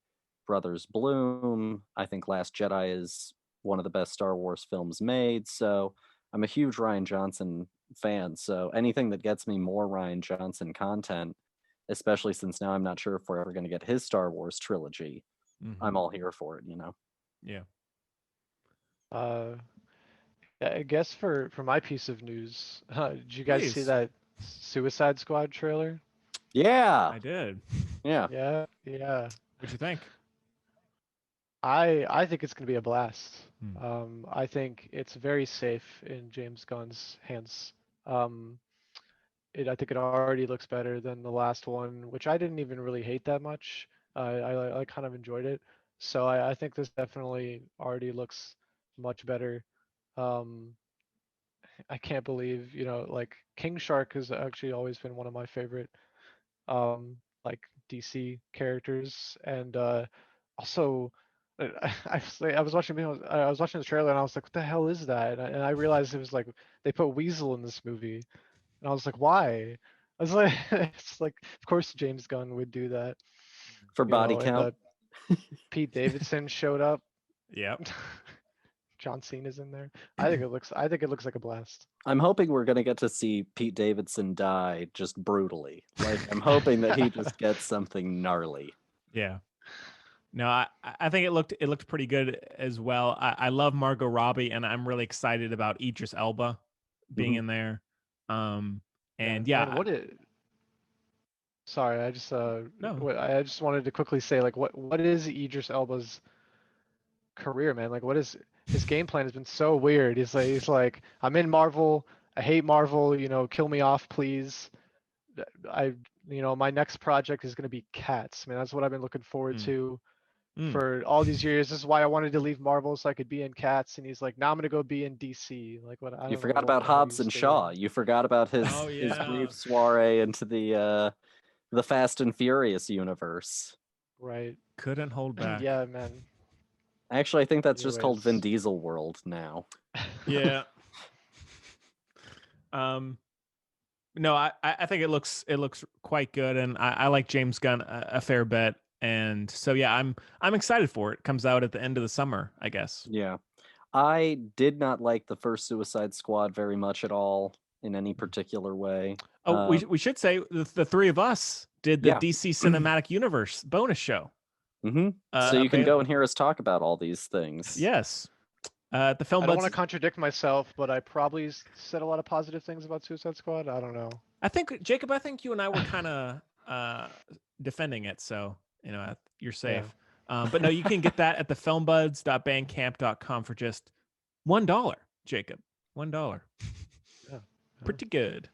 Brothers Bloom. I think Last Jedi is one of the best Star Wars films made. So I'm a huge Ryan Johnson fan. So anything that gets me more Ryan Johnson content, especially since now I'm not sure if we're ever going to get his Star Wars trilogy, Hmm. I'm all here for it, you know? Yeah. Uh, yeah, I guess for my piece of news, did you guys see Please, that Suicide Squad trailer? Yeah. I did. Yeah. Yeah, yeah. What'd you think? I think it's gonna be a blast. Hmm. I think it's very safe in James Gunn's hands. Um, I think it already looks better than the last one, which I didn't even really hate that much. I kind of enjoyed it. So I think this definitely already looks much better. Um, I can't believe, like King Shark has actually always been one of my favorite like DC characters, and also I was watching I was watching the trailer and I was like, what the hell is that? And I realized it was like they put Weasel in this movie, and I was like, why? I was like, it's like, of course James Gunn would do that, For body and count. Pete Davidson showed up. Yep. John Cena's in there. I think it looks like a blast. I'm hoping we're going to get to see Pete Davidson die just brutally. Like, I'm hoping that he just gets something gnarly. Yeah. No, I think it looked pretty good as well. I love Margot Robbie, and I'm really excited about Idris Elba being Mhm. in there. Um, Yeah, and man, yeah, what it sorry, no, I just wanted to quickly say, like, what is Idris Elba's career, man? Like, what is his game plan has been so weird. He's like, I'm in Marvel, I hate Marvel, kill me off, please. I my next project is gonna be Cats, man. That's what I've been looking forward mm, to mm, for all these years. This is why I wanted to leave Marvel so I could be in Cats, and he's like, now I'm gonna go be in DC. Like, what? I You don't know forgot what about the hell Hobbs he's and Shaw. thinking. You forgot about oh his yeah, brief soiree into the Fast and Furious universe. Right. couldn't hold back. Yeah, man. Actually, I think that's just called Vin Anyways. Diesel World now. Yeah. Um, no, I think it looks quite good, and I like James Gunn a fair bit, and so yeah, I'm excited for it. Comes out at the end of the summer, I guess. Yeah. I did not like the first Suicide Squad very much at all in any particular way. Oh, we should say the three of us did the Yeah. DC Cinematic Universe bonus show. So you can Available. go and hear us talk about all these things. Yes, the Film I don't want to Buds. contradict myself, but I probably said a lot of positive things about Suicide Squad. I don't know. I think Jacob. I think you and I were kind of defending it, so you're Yeah. safe. But no, you can get that at the filmbuds.bandcamp.com for just $1, Jacob. $1. Yeah. Pretty good.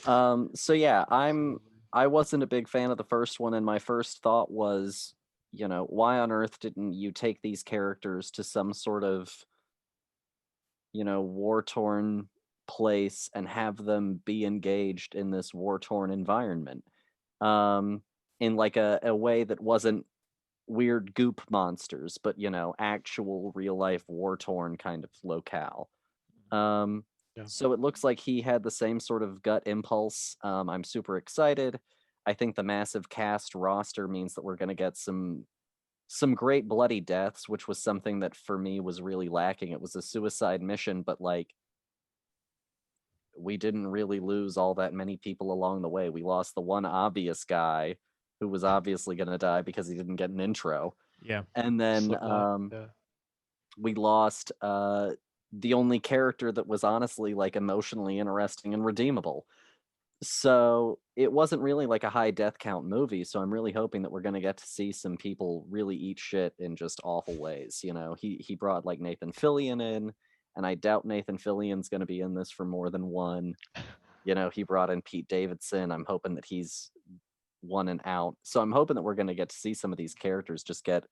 So yeah, Absolutely. I wasn't a big fan of the first one, and my first thought was, why on earth didn't you take these characters to some sort of, war-torn place and have them be engaged in this war-torn environment? Um, in like a way that wasn't weird goop monsters, but actual real life war-torn kind of locale. Um, Yeah. so it looks like he had the same sort of gut impulse. I'm super excited. I think the massive cast roster means that we're going to get some great bloody deaths, which was something that for me was really lacking. It was a suicide mission, but like we didn't really lose all that many people along the way. We lost the one obvious guy who was obviously going to die because he didn't get an intro. Yeah. And then Slipknot. Yeah. we lost the only character that was honestly like emotionally interesting and redeemable. So it wasn't really like a high death count movie. So I'm really hoping that we're going to get to see some people really eat shit in just awful ways. You know, he brought like Nathan Fillion in, and I doubt Nathan Fillion's going to be in this for more than one. You know, he brought in Pete Davidson. I'm hoping that he's one and out. So I'm hoping that we're going to get to see some of these characters just get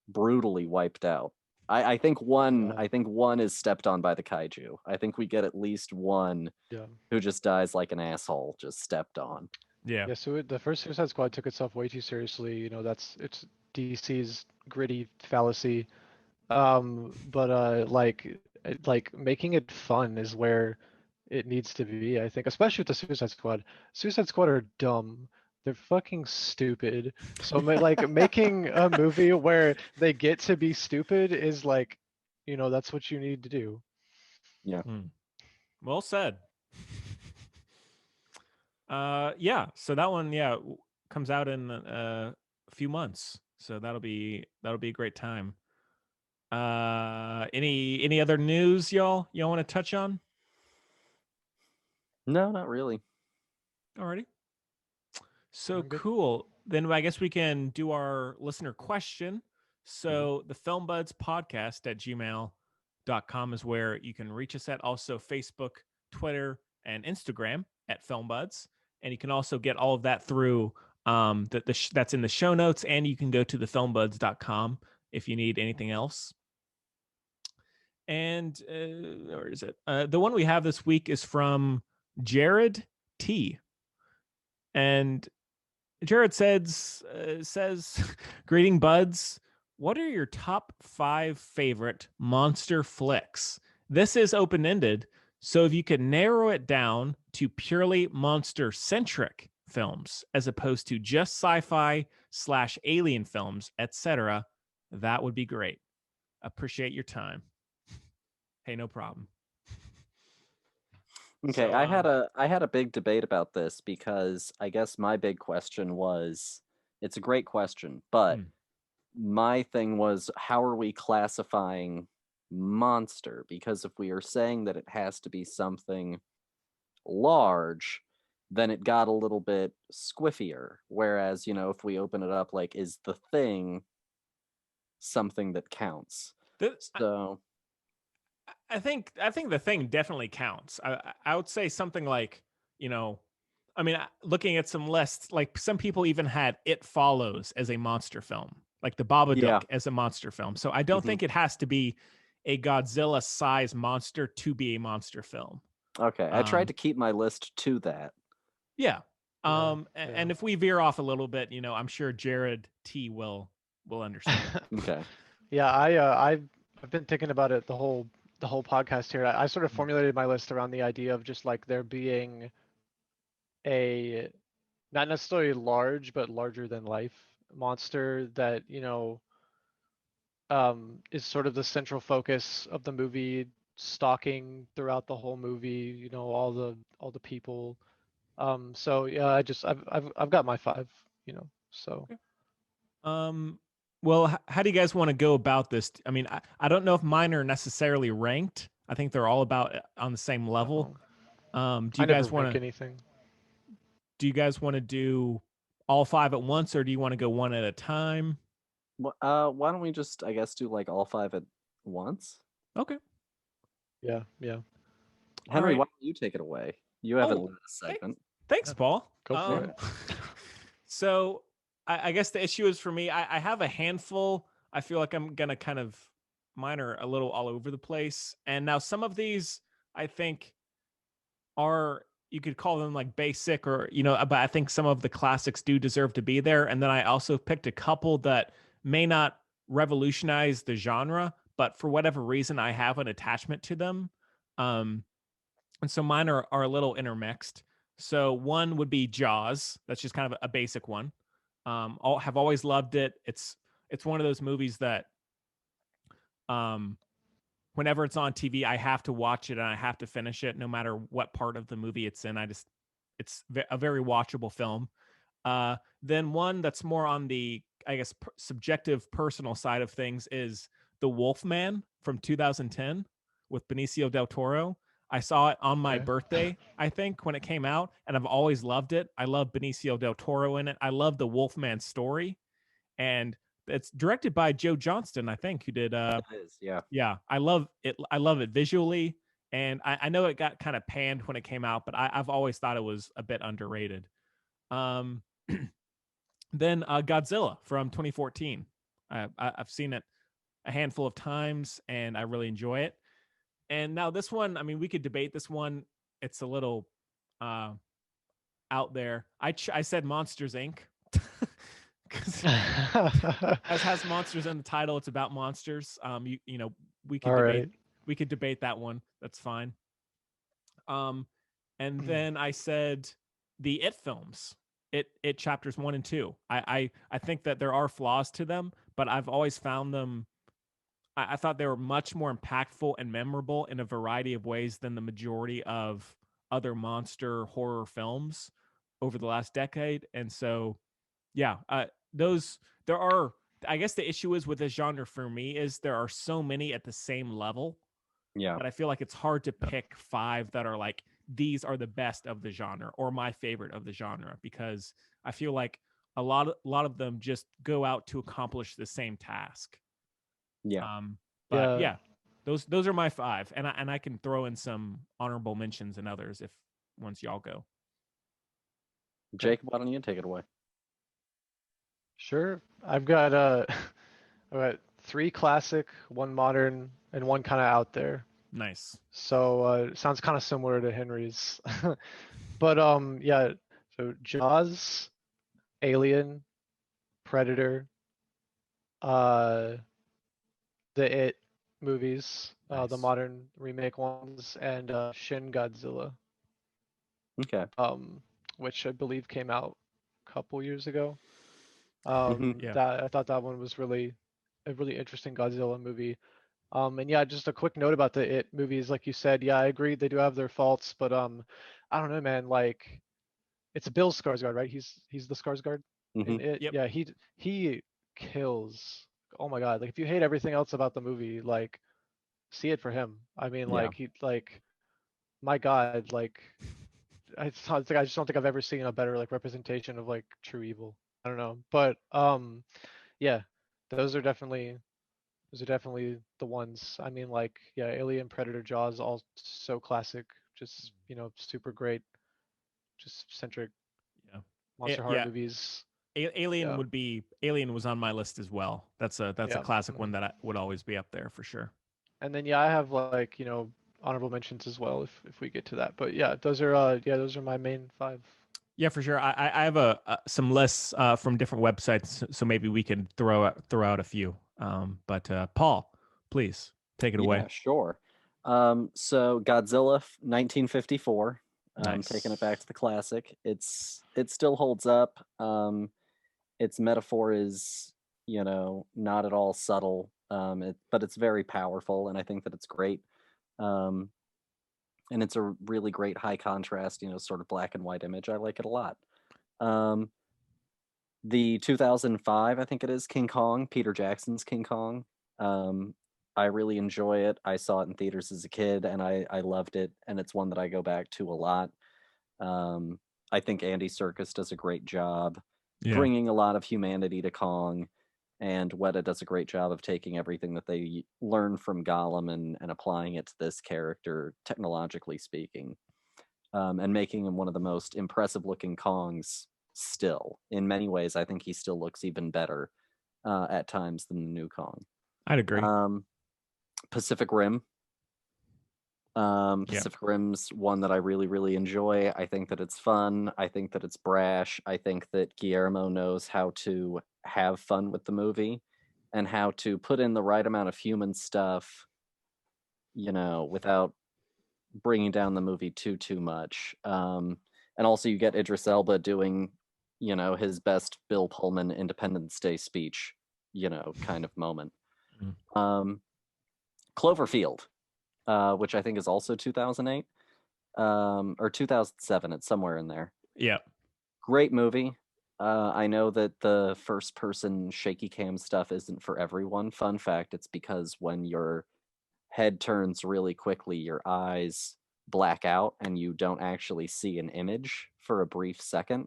brutally wiped out. I think one Yeah. I think one is stepped on by the kaiju. I think we get at least one Yeah. who just dies like an asshole, just stepped on. Yeah. Yeah, so the first Suicide Squad took itself way too seriously. You know, it's DC's gritty fallacy. But like making it fun is where it needs to be, I think, especially with the Suicide Squad. Suicide Squad are dumb. They're fucking stupid. So like making a movie where they get to be stupid is like, you know, that's what you need to do. Yeah. Well said. Yeah. So that one, comes out in a few months. So that'll be a great time. Any other news, y'all want to touch on? No, not really. Alrighty. So I'm good. cool. Then I guess we can do our listener question. So the filmbuds podcast at gmail.com is where you can reach us at. Also Facebook, Twitter, and Instagram at filmbuds. And you can also get all of that through that's in the show notes. And you can go to thefilmbuds.com if you need anything else. And where is it? The one we have this week is from Jared T. And Jared says, greeting buds. What are your top 5 favorite monster flicks? This is open-ended, so if you could narrow it down to purely monster-centric films, as opposed to just sci-fi / alien films, etc., that would be great. Appreciate your time. Hey, no problem. Okay, So, I had a big debate about this because I guess my big question was, it's a great question, but my thing was, how are we classifying monster? Because if we are saying that it has to be something large, then it got a little bit squiffier. Whereas, you know, if we open it up, like, is the thing something that counts? So I think the thing definitely counts. I would say something like, you know, I mean, looking at some lists, like some people even had It Follows as a monster film, like the Babadook yeah. as a monster film. So I don't think it has to be a Godzilla size monster to be a monster film. Okay, I tried to keep my list to that. Yeah. Yeah, And if we veer off a little bit, you know, I'm sure Jared T will understand. Okay. Yeah, I've been thinking about it the whole podcast here. I sort of formulated my list around the idea of just like there being a not necessarily large but larger than life monster that, you know, is sort of the central focus of the movie, stalking throughout the whole movie, you know, all the people. So yeah, I've got my 5, you know. So Well, how do you guys want to go about this? I mean, I don't know if mine are necessarily ranked. I think they're all about on the same level. Do I you never guys want rank to? anything. Do you guys want to do all 5 at once, or do you want to go one at a time? Why don't we just, I guess, do like all 5 at once? Okay. Yeah. Henry, right. why don't you take it away? You haven't led this Thanks, segment. thanks, Paul. Go for it. So I guess the issue is for me, I have a handful. I feel like I'm gonna kind of mine are a little all over the place. And now some of these I think are, you could call them like basic, or you know, but I think some of the classics do deserve to be there. And then I also picked a couple that may not revolutionize the genre, but for whatever reason I have an attachment to them. And so mine are a little intermixed. So one would be Jaws. That's just kind of a basic one. Have always loved it. It's one of those movies that whenever it's on TV, I have to watch it and I have to finish it, no matter what part of the movie it's in. It's a very watchable film. Then one that's more on the, I guess, subjective personal side of things is The Wolfman from 2010, with Benicio del Toro. I saw it on my Okay. birthday, I think, when it came out, and I've always loved it. I love Benicio del Toro in it. I love the Wolfman story, and it's directed by Joe Johnston, I think, who did It is, yeah. yeah, I love it. I love it visually, and I know it got kind of panned when it came out, but I've always thought it was a bit underrated. Um, then Godzilla from 2014. I've seen it a handful of times, and I really enjoy it. And now this one, I mean, we could debate this one. It's a little uh, out there. I said Monsters Inc. because as has monsters in the title, it's about monsters. You know, we could All debate right. we could debate that one. That's fine. And then I said the It films. It chapters 1 and 2. I think that there are flaws to them, but I've always found them. I thought they were much more impactful and memorable in a variety of ways than the majority of other monster horror films over the last decade. And so, yeah, those there are. I guess the issue is with this genre for me is there are so many at the same level Yeah. that I feel like it's hard to pick 5 that are like these are the best of the genre or my favorite of the genre, because I feel like a lot of them just go out to accomplish the same task. Yeah. But Yeah. yeah, those are my 5, and I can throw in some honorable mentions and others if once y'all go. Jacob, why don't you take it away? Sure. I've got I've got 3 classic, 1 modern, and 1 kind of out there. Nice. So it sounds kind of similar to Henry's. But yeah, so Jaws, Alien, Predator, uh the It movies, the Nice. modern remake ones, and Shin Godzilla, Okay. which I believe came out a couple years ago. Yeah. That I thought that one was really a really interesting Godzilla movie. And yeah, just a quick note about the It movies, like you said, yeah, I agree they do have their faults, but I don't know, man, like it's Bill Skarsgård, right? He's the Skarsgård in Hmm. It. Yep. Yeah, he kills. Oh my God, like if you hate everything else about the movie, like see it for him. I mean, Yeah. like he like my God, like I just don't think I've ever seen a better like representation of like true evil. I don't know, but yeah, those are definitely those are definitely the ones. I mean, like, yeah, Alien, Predator, Jaws, all so classic, just, super great, just centric Yeah. monster horror Yeah. movies. Alien Yeah, would be Alien was on my list as well. That's a yeah. classic one Mhm. that would always be up there for sure. And then, yeah, I have like, honorable mentions as well if we get to that. But yeah, those are my main 5. Yeah, for sure. I have some lists from different websites, so maybe we can throw out a few. But Paul, please take it away. Yeah, sure. So Godzilla, 1954. Taking it back Nice. to the classic. It still holds up. Its metaphor is, not at all subtle. But it's very powerful, and I think that it's great. Um, and it's a really great high contrast, sort of black and white image. I like it a lot. Um, the 2005, I think it is, King Kong, Peter Jackson's King Kong. Um, I really enjoy it. I saw it in theaters as a kid, and I loved it, and it's one that I go back to a lot. Um, I think Andy Serkis does a great job Yeah, bringing a lot of humanity to Kong, and Weta does a great job of taking everything that they learned from Gollum and applying it to this character, technologically speaking, and making him one of the most impressive looking Kongs still. In many ways, I think he still looks even better at times than the new Kong. I'd agree. Um, Pacific Rim. Yeah, Pacific Rim's one that I really, really enjoy. I think that it's fun. I think that it's brash. I think that Guillermo knows how to have fun with the movie and how to put in the right amount of human stuff, without bringing down the movie too much. And also, you get Idris Elba doing, his best Bill Pullman Independence Day speech, kind of moment. Mhm. Cloverfield, which I think is also 2008, or 2007. It's somewhere in there. Yeah. Great movie. I know that the first person shaky cam stuff isn't for everyone. Fun fact, it's because when you're head turns really quickly, your eyes black out and you don't actually see an image for a brief second.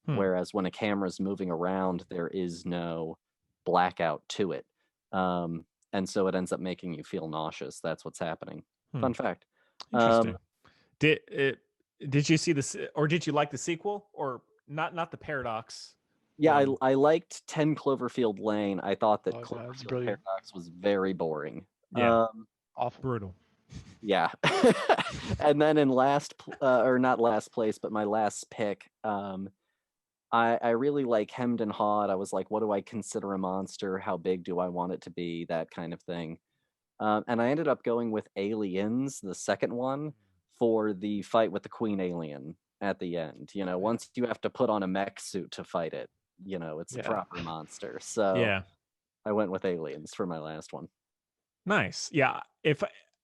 Hmm. Whereas when a camera's moving around, there is no blackout to it. And so it ends up making you feel nauseous. That's what's happening. Fun fact. Interesting. Did you see this, or did you like the sequel, or not the Paradox? Yeah, one? I liked 10 Cloverfield Lane. I thought that Oh, yeah, it's Cloverfield brilliant. Paradox was very boring. Yeah. Awful. Brutal. Yeah. And then in or not last place, but my last pick, I really like hemmed and hawed. I was like, what do I consider a monster? How big do I want it to be? That kind of thing. And I ended up going with Aliens, the second one, for the fight with the Queen Alien at the end. You know, Oh, yeah. once you have to put on a mech suit to fight it, you know, it's a Yeah. proper monster. So Yeah. I went with Aliens for my last one. Nice. Yeah.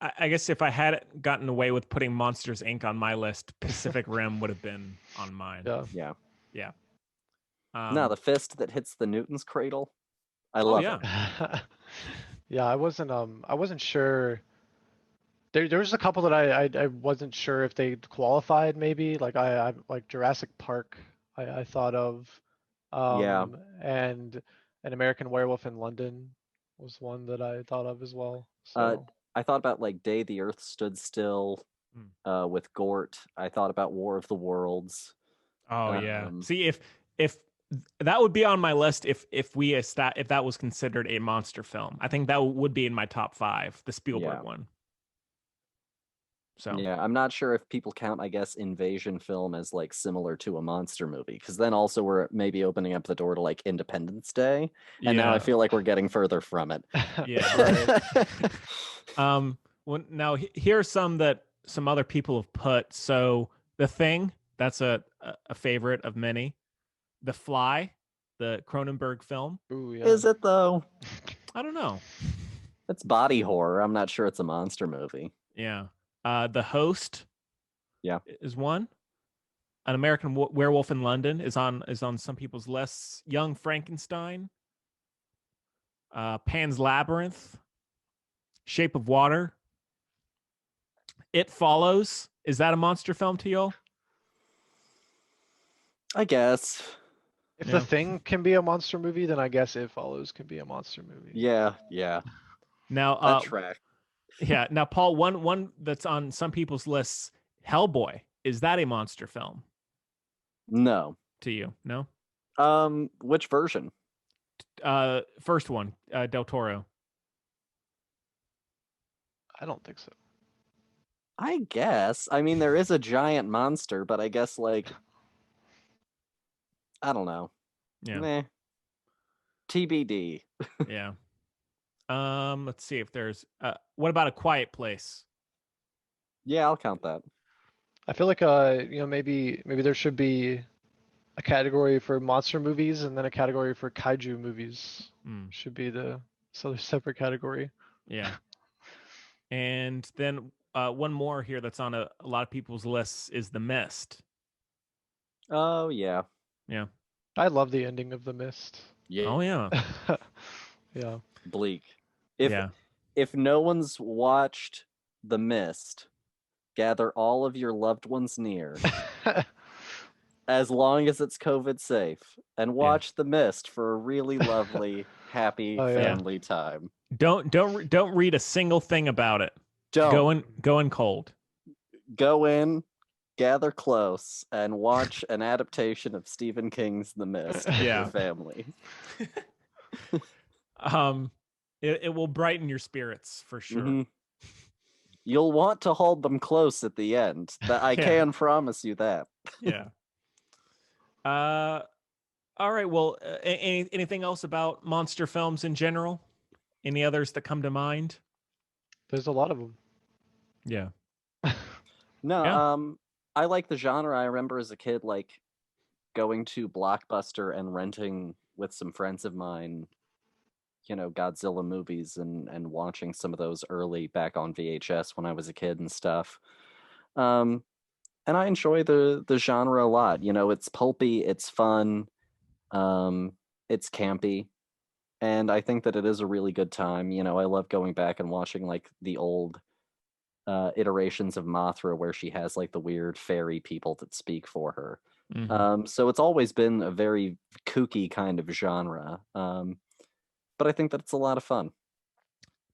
I guess if I had gotten away with putting Monsters Inc. on my list, Pacific Rim would have been on mine. Yeah. Yeah. Yeah. No, the fist that hits the Newton's cradle. I Oh love yeah. it. Yeah, I wasn't sure. There was a couple that I wasn't sure if they qualified maybe. Like I like Jurassic Park I thought of. Yeah. And An American Werewolf in London was one that I thought of as well. Uh, So I thought about like Day the Earth Stood Still with Gort. I thought about War of the Worlds. Oh yeah. Um, See, if that would be on my list if if that was considered a monster film. I think that would be in my top 5, the Spielberg Yeah. one. So Yeah, I'm not sure if people count, I guess, invasion film as like similar to a monster movie, because then also we're maybe opening up the door to like Independence Day, and now I yeah, feel like we're getting further from it. yeah. right. Well, now here are some that some other people have put. So The Thing, that's a favorite of many. The Fly, the Cronenberg film. Ooh, yeah. Is it though? I don't know. It's body horror. I'm not sure it's a monster movie. Yeah. The Host. Yeah. Is one. An American Werewolf in London is on some people's lists. Young Frankenstein. Pan's Labyrinth. Shape of Water. It Follows. Is that a monster film to you? I guess. If Yeah. The Thing can be a monster movie, then I guess It Follows can be a monster movie. Yeah. Now, That track. yeah. Now, Paul, one that's on some people's lists, Hellboy. Is that a monster film No. to you? No. Which version? First one, Del Toro. I don't think so. I guess. I mean, there is a giant monster, but I guess like I don't know. Yeah. Meh. TBD. Yeah. Let's see if there's. What about A Quiet Place? Yeah, I'll count that. I feel like maybe there should be a category for monster movies and then a category for kaiju movies. Should be the separate category. Yeah. And then one more here that's on a lot of people's lists is The Mist. Oh yeah. Yeah. I love the ending of The Mist. Yeah. Oh yeah. Yeah. Bleak. Yeah. If no one's watched The Mist, gather all of your loved ones near, as long as it's COVID safe, and watch The Mist for a really lovely, happy Oh, yeah. family time. Don't read a single thing about it. Don't Go in cold. go in, gather close, and watch an adaptation of Stephen King's The Mist with Yeah. your family. It will brighten your spirits for sure. Mhm. You'll want to hold them close at the end. That I Yeah. can promise you that. Yeah. All right. Well, anything else about monster films in general? Any others that come to mind? There's a lot of them. Yeah. No, Yeah. I like the genre. I remember as a kid, like going to Blockbuster and renting with some friends of mine, you know, Godzilla movies and watching some of those early back on VHS when I was a kid and stuff. And I enjoy the genre a lot. You know, it's pulpy, it's fun, it's campy, and I think that it is a really good time. You know, I love going back and watching like the old iterations of Mothra where she has like the weird fairy people that speak for her. So it's always been a very kooky kind of genre. But I think that it's a lot of fun.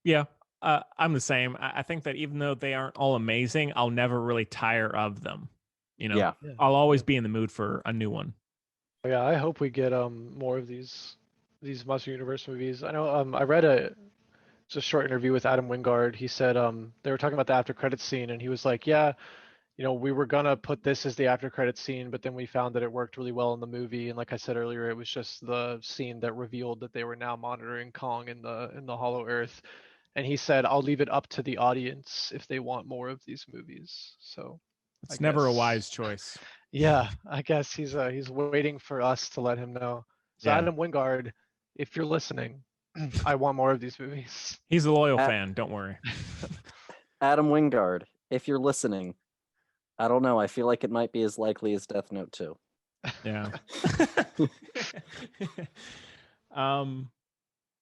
Yeah, I'm the same. I think that even though they aren't all amazing, I'll never really tire of them. You know, Yeah. Yeah. I'll always be in the mood for a new one. Yeah, I hope we get more of these Monster Universe movies. I know I read a just short interview with Adam Wingard. He said they were talking about the after credits scene, and he was like, yeah, you know, we were gonna put this as the after credits scene, but then we found that it worked really well in the movie. And like I said earlier, it was just the scene that revealed that they were now monitoring Kong in the Hollow Earth. And he said, I'll leave it up to the audience if they want more of these movies. So I It's never a guess, wise choice. yeah, I guess he's waiting for us to let him know. So Yeah. Adam Wingard, if you're listening, I want more of these movies. He's a loyal At- fan. Don't worry. Adam Wingard, if you're listening, I don't know. I feel like it might be as likely as Death Note 2. Yeah.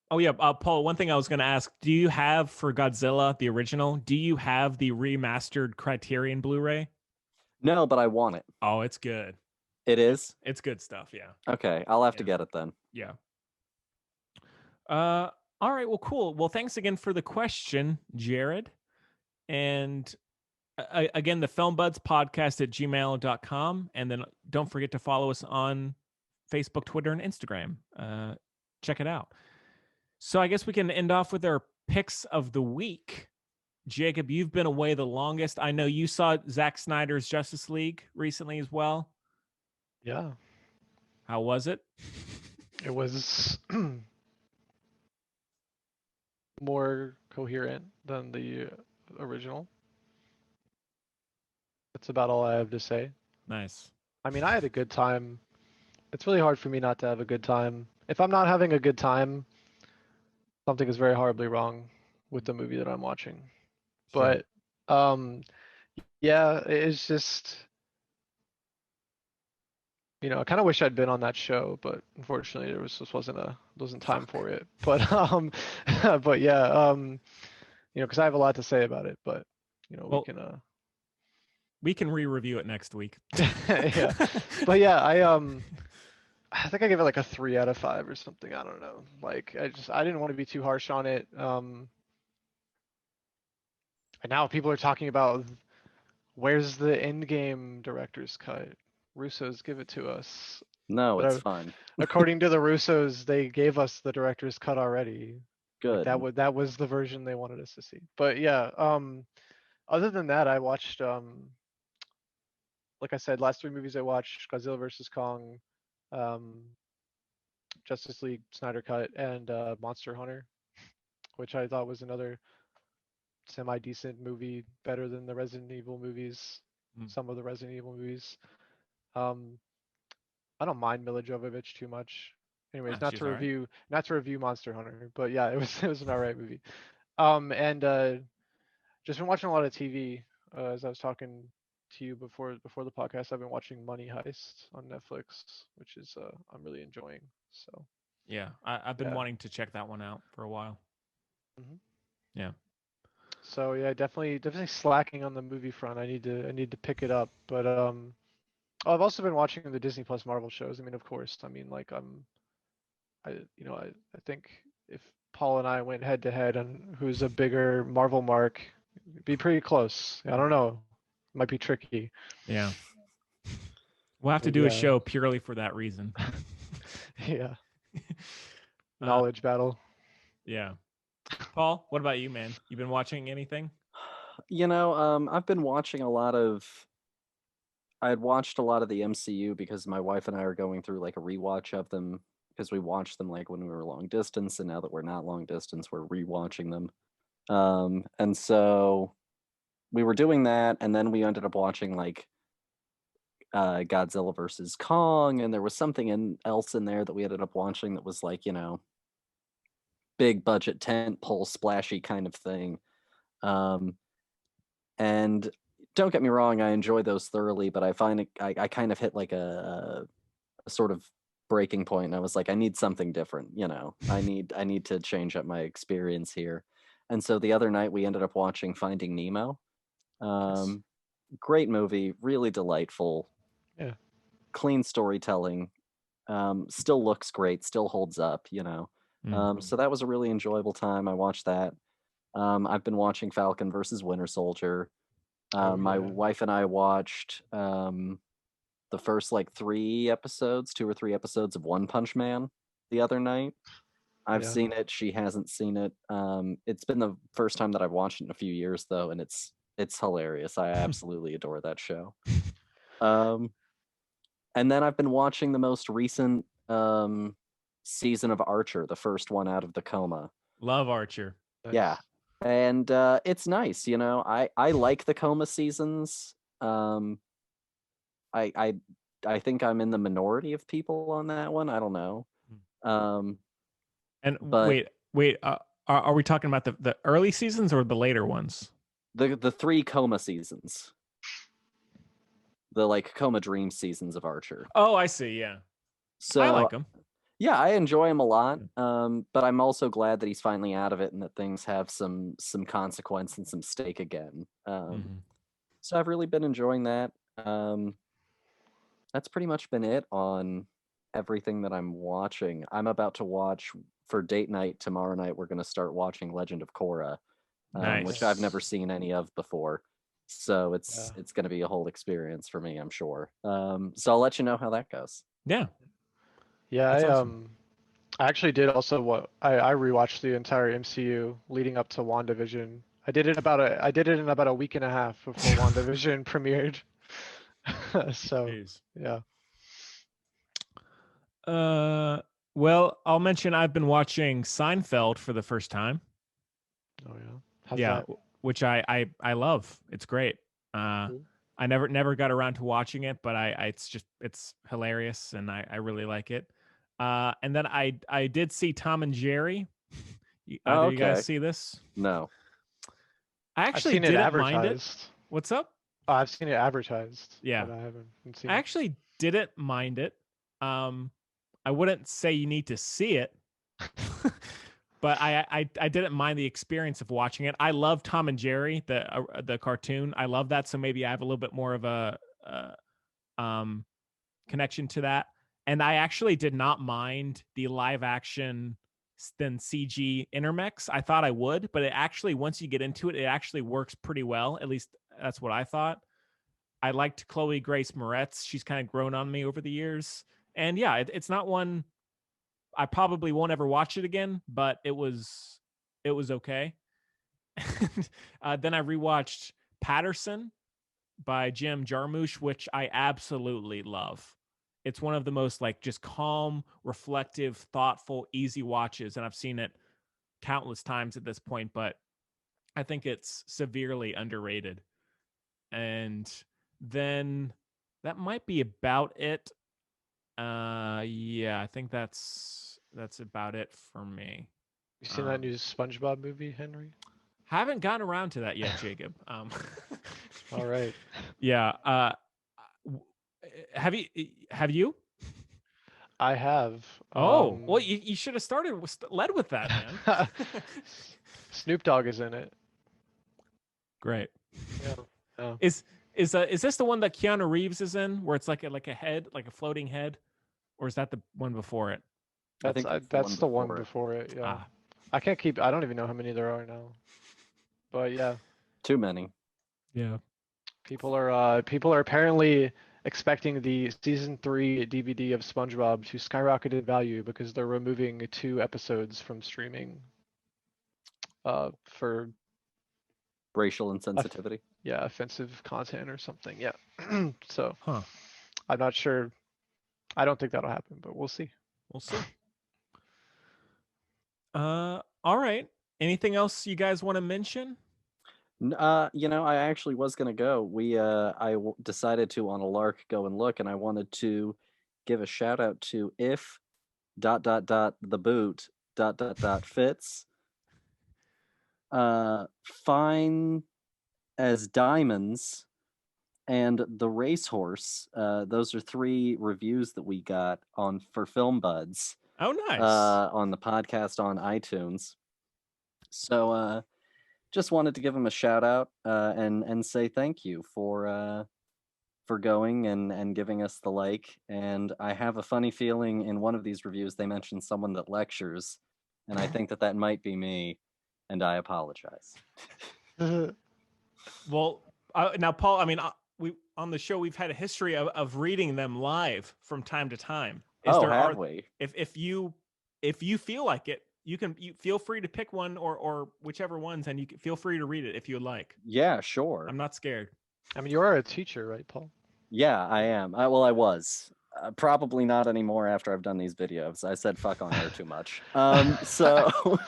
Oh yeah, Paul. One thing I was going to ask: do you have for Godzilla the original? Do you have the remastered Criterion Blu-ray? No, but I want it. Oh, it's good. It is? It's good stuff. Yeah. Okay, I'll have to Yeah. get it then. Yeah. All right. Well, cool. Well, thanks again for the question, Jared. And again, the Film Buds podcast at gmail.com. And then don't forget to follow us on Facebook, Twitter, and Instagram. Check it out. So I guess we can end off with our picks of the week. Jacob, you've been away the longest. I know you saw Zack Snyder's Justice League recently as well. Yeah, How was it? it was more coherent than the original. That's about all I have to say. Nice. I mean, I had a good time. It's really hard for me not to have a good time. If I'm not having a good time, something is very horribly wrong with the movie that I'm watching. Sure. But yeah, it's just, you know, I kind of wish I'd been on that show, but unfortunately there was just wasn't time Fuck. for it. But but yeah, you know, because I have a lot to say about it, but you know, Well, we can re-review it next week. yeah. But yeah, I think I gave it like a 3 out of 5 or something. I don't know. Like I didn't want to be too harsh on it. And now people are talking about where's the Endgame director's cut? Russos, give it to us. No, But it's fine. according to the Russos, they gave us the director's cut already. Like Good. that was the version they wanted us to see. But yeah, other than that, I watched like I said, last 3 movies I watched: Godzilla versus Kong, um, Justice League Snyder Cut, and Monster Hunter, which I thought was another semi-decent movie, better than the Resident Evil movies, some of the Resident Evil movies. Um, I don't mind Mila Jovovich too much. Anyways, She's all right. not to review Monster Hunter, but yeah, it was an alright movie. And just been watching a lot of TV. As I was talking to you before the podcast, I've been watching Money Heist on Netflix, which is I'm really enjoying. So Yeah, I've been yeah. wanting to check that one out for a while. hmm Yeah. So yeah, definitely slacking on the movie front. I need to pick it up. But oh, I've also been watching the Disney Plus Marvel shows. I mean, of course. I mean, like I think if Paul and I went head to head on who's a bigger Marvel mark, it'd be pretty close. I don't know. Might be tricky. Yeah. We'll have to But do a yeah. show purely for that reason. Yeah. Knowledge battle. Yeah. Paul, what about you, man? You been watching anything? You know, I've been watching I had watched a lot of the MCU because my wife and I are going through like a rewatch of them because we watched them like when we were long distance, and now that we're not long distance, we're rewatching them. And so we were doing that, and then we ended up watching like Godzilla versus Kong, and there was something else in there that we ended up watching that was like, you know, big budget tent pole splashy kind of thing. And don't get me wrong, I enjoy those thoroughly, but I find I kind of hit like a sort of breaking point, and I was like, I need something different. I need to change up my experience here. And so the other night we ended up watching Finding Nemo. Yes. Great movie, really delightful, Yeah. clean storytelling. Still looks great, still holds up. So that was a really enjoyable time. I watched that. I've been watching Falcon versus Winter Soldier. Oh My yeah. wife and I watched the first like 2 or 3 episodes of One Punch Man the other night. I've Yeah. seen it. She hasn't seen it. It's been the first time that I've watched it in a few years though, and it's hilarious. I absolutely adore that show. Um, and then I've been watching the most recent season of Archer, the first one out of the coma. Love Archer. Yeah. Nice. And it's nice, I like the coma seasons. I I I think I'm in the minority of people on that one. I don't know. Um, And but wait. Are we talking about the early seasons or the later ones? the 3 coma seasons, the like coma dream seasons of Archer. Oh, I see. Yeah, I So like them. yeah, I enjoy him a lot. Mm. But I'm also glad that he's finally out of it and that things have some consequence and some stake again. Mm-hmm. So I've really been enjoying that. That's pretty much been it on everything that I'm watching. I'm about to watch for date night tomorrow night. We're going to start watching Legend of Korra, which I've never Nice. seen any of before. So Yeah. it's going to be a whole experience for me, I'm sure. So I'll let you know how that goes. Yeah, Yeah. that's I awesome. I actually did also I rewatched the entire MCU leading up to WandaVision. I did it in about a week and a half before WandaVision premiered. So Jeez. yeah. Uh, well, I'll mention I've been watching Seinfeld for the first time. Oh yeah. How's Yeah, that? which I love. It's great. Uh, Cool. I never got around to watching it, but it's hilarious and I really like it. And then I did see Tom and Jerry. Oh, Either of you guys okay. see this? No. I I've actually seen it didn't mind it. advertised. What's up? Oh, I've seen it advertised, Yeah, but I haven't seen I it. actually didn't mind it. Um, I wouldn't say you need to see it, but I didn't mind the experience of watching it. I love Tom and Jerry, the cartoon. I love that, so maybe I have a little bit more of a um connection to that. And I actually did not mind the live action than CG intermix. I thought I would, but it actually, once you get into it, it actually works pretty well. At least that's what I thought. I liked Chloe Grace Moretz. She's kind of grown on me over the years. And yeah, it's not one I probably won't ever watch it again, but it was okay. Then I rewatched Paterson by Jim Jarmusch, which I absolutely love. It's one of the most like just calm, reflective, thoughtful, easy watches, and I've seen it countless times at this point, but I think it's severely underrated. And then that might be about it. Yeah, I think that's about it for me. You seen that new SpongeBob movie, Henry? Haven't gotten around to that yet, Jacob. All right. Yeah. W- have you? I have. Oh, well, you should have led with that, man. Snoop Dogg is in it. Great. Yeah. Yeah. Is this the one that Keanu Reeves is in, where it's like a head, like a floating head, or is that the one before it? I think That's the one before it. before it. Yeah. Ah, I don't even know how many there are now. But yeah, Too many. yeah. people are apparently expecting the season 3 DVD of SpongeBob to skyrocket in value because they're removing 2 episodes from streaming. For Racial insensitivity. yeah, offensive content or something. Yeah. So Huh. I'm not sure. I don't think that'll happen, but we'll see. We'll see. All right. Anything else you guys want to mention? I actually was gonna go. Decided to on a lark go and look, and I wanted to give a shout out to if the boot fits fine as diamonds and The Racehorse. Those are 3 reviews that we got for Film Buds Oh, nice. on the podcast on iTunes. So just wanted to give them a shout out and say thank you for going and giving us the like. And I have a funny feeling in one of these reviews they mentioned someone that lectures, and I think that might be me, and I apologize. Well, now, Paul, I mean, we on the show we've had a history of reading them live from time to time. Have we? If you feel like it, you feel free to pick one or whichever ones, and you can feel free to read it if you would like. Yeah, sure. I'm not scared. I mean, you are a teacher, right, Paul? Yeah, I am. I was. Probably not anymore after I've done these videos. I said fuck on air too much. So,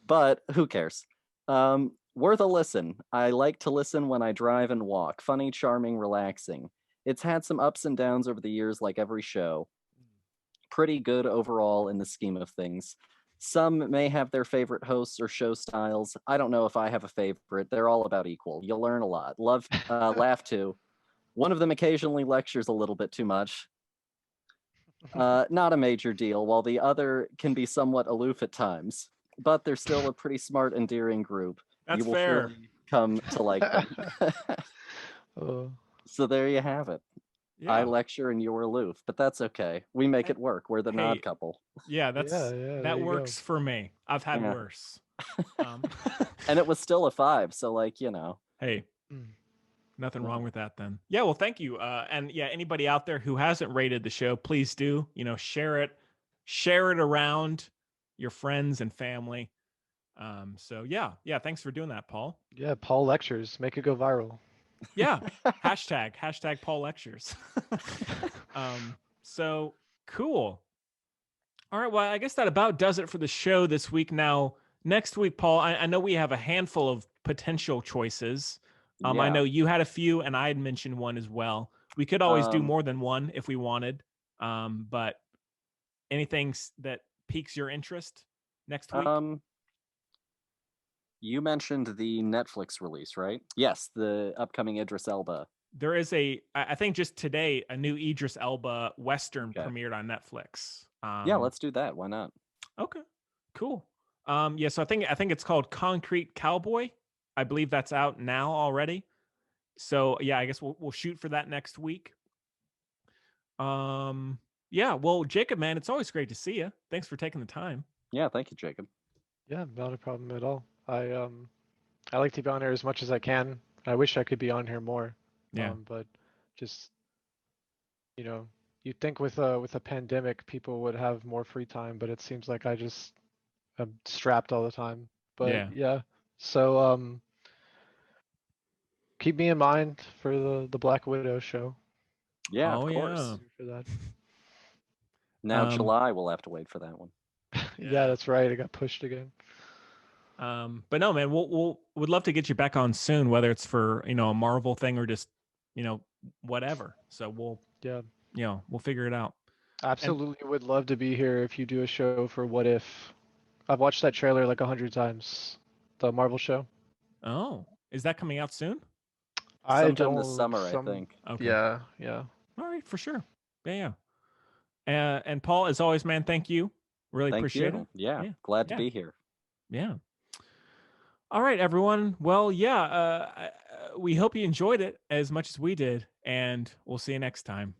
but who cares? Worth a listen. I like to listen when I drive and walk. Funny, charming, relaxing. It's had some ups and downs over the years, like every show. Pretty good overall in the scheme of things. Some may have their favorite hosts or show styles. I don't know if I have a favorite. They're all about equal. You'll learn a lot. Laugh too. One of them occasionally lectures a little bit too much. Not a major deal, while the other can be somewhat aloof at times. But they're still a pretty smart, endearing group. That's you will fair. surely come to like them. So there you have it. Yeah. I lecture and you're aloof, but that's okay. We make it work. We're the nod couple. Yeah, that works for me. I've had worse. And it was still a 5, so like, you know. Hey, nothing wrong with that then. Yeah, well, thank you. And yeah, anybody out there who hasn't rated the show, please do. Share it around your friends and family. So yeah, thanks for doing that, Paul. Yeah, Paul lectures. Make it go viral. Yeah. hashtag Paul lectures. So cool. All right. Well, I guess that about does it for the show this week. Now, next week, Paul, I know we have a handful of potential choices. I know you had a few, and I had mentioned one as well. We could always do more than one if we wanted. But anything that piques your interest next week? You mentioned the Netflix release, right? Yes, the upcoming Idris Elba. There is I think just today, a new Idris Elba Western premiered on Netflix. Yeah, let's do that. Why not? Okay, cool. Yeah, so I think it's called Concrete Cowboy. I believe that's out now already. So yeah, I guess we'll shoot for that next week. Yeah, well, Jacob, man, it's always great to see you. Thanks for taking the time. Yeah, thank you, Jacob. Yeah, not a problem at all. I like to be on here as much as I can. I wish I could be on here more. Yeah. But just you'd think with a pandemic people would have more free time, but it seems like I'm strapped all the time. But yeah. So keep me in mind for the Black Widow show. Yeah, of course. Yeah. For that. Now July we'll have to wait for that one. Yeah, that's right. It got pushed again. But no, man, would love to get you back on soon, whether it's for a Marvel thing or just whatever. So we'll figure it out. Absolutely would love to be here if you do a show for What If. I've watched that trailer like 100 times. The Marvel show. Oh, is that coming out soon? Sometime this summer, I think. Okay. Yeah. All right, for sure. Yeah. And Paul, as always, man, thank you. Really appreciate it. Yeah, glad to be here. Yeah. All right, everyone. Well, we hope you enjoyed it as much as we did, and we'll see you next time.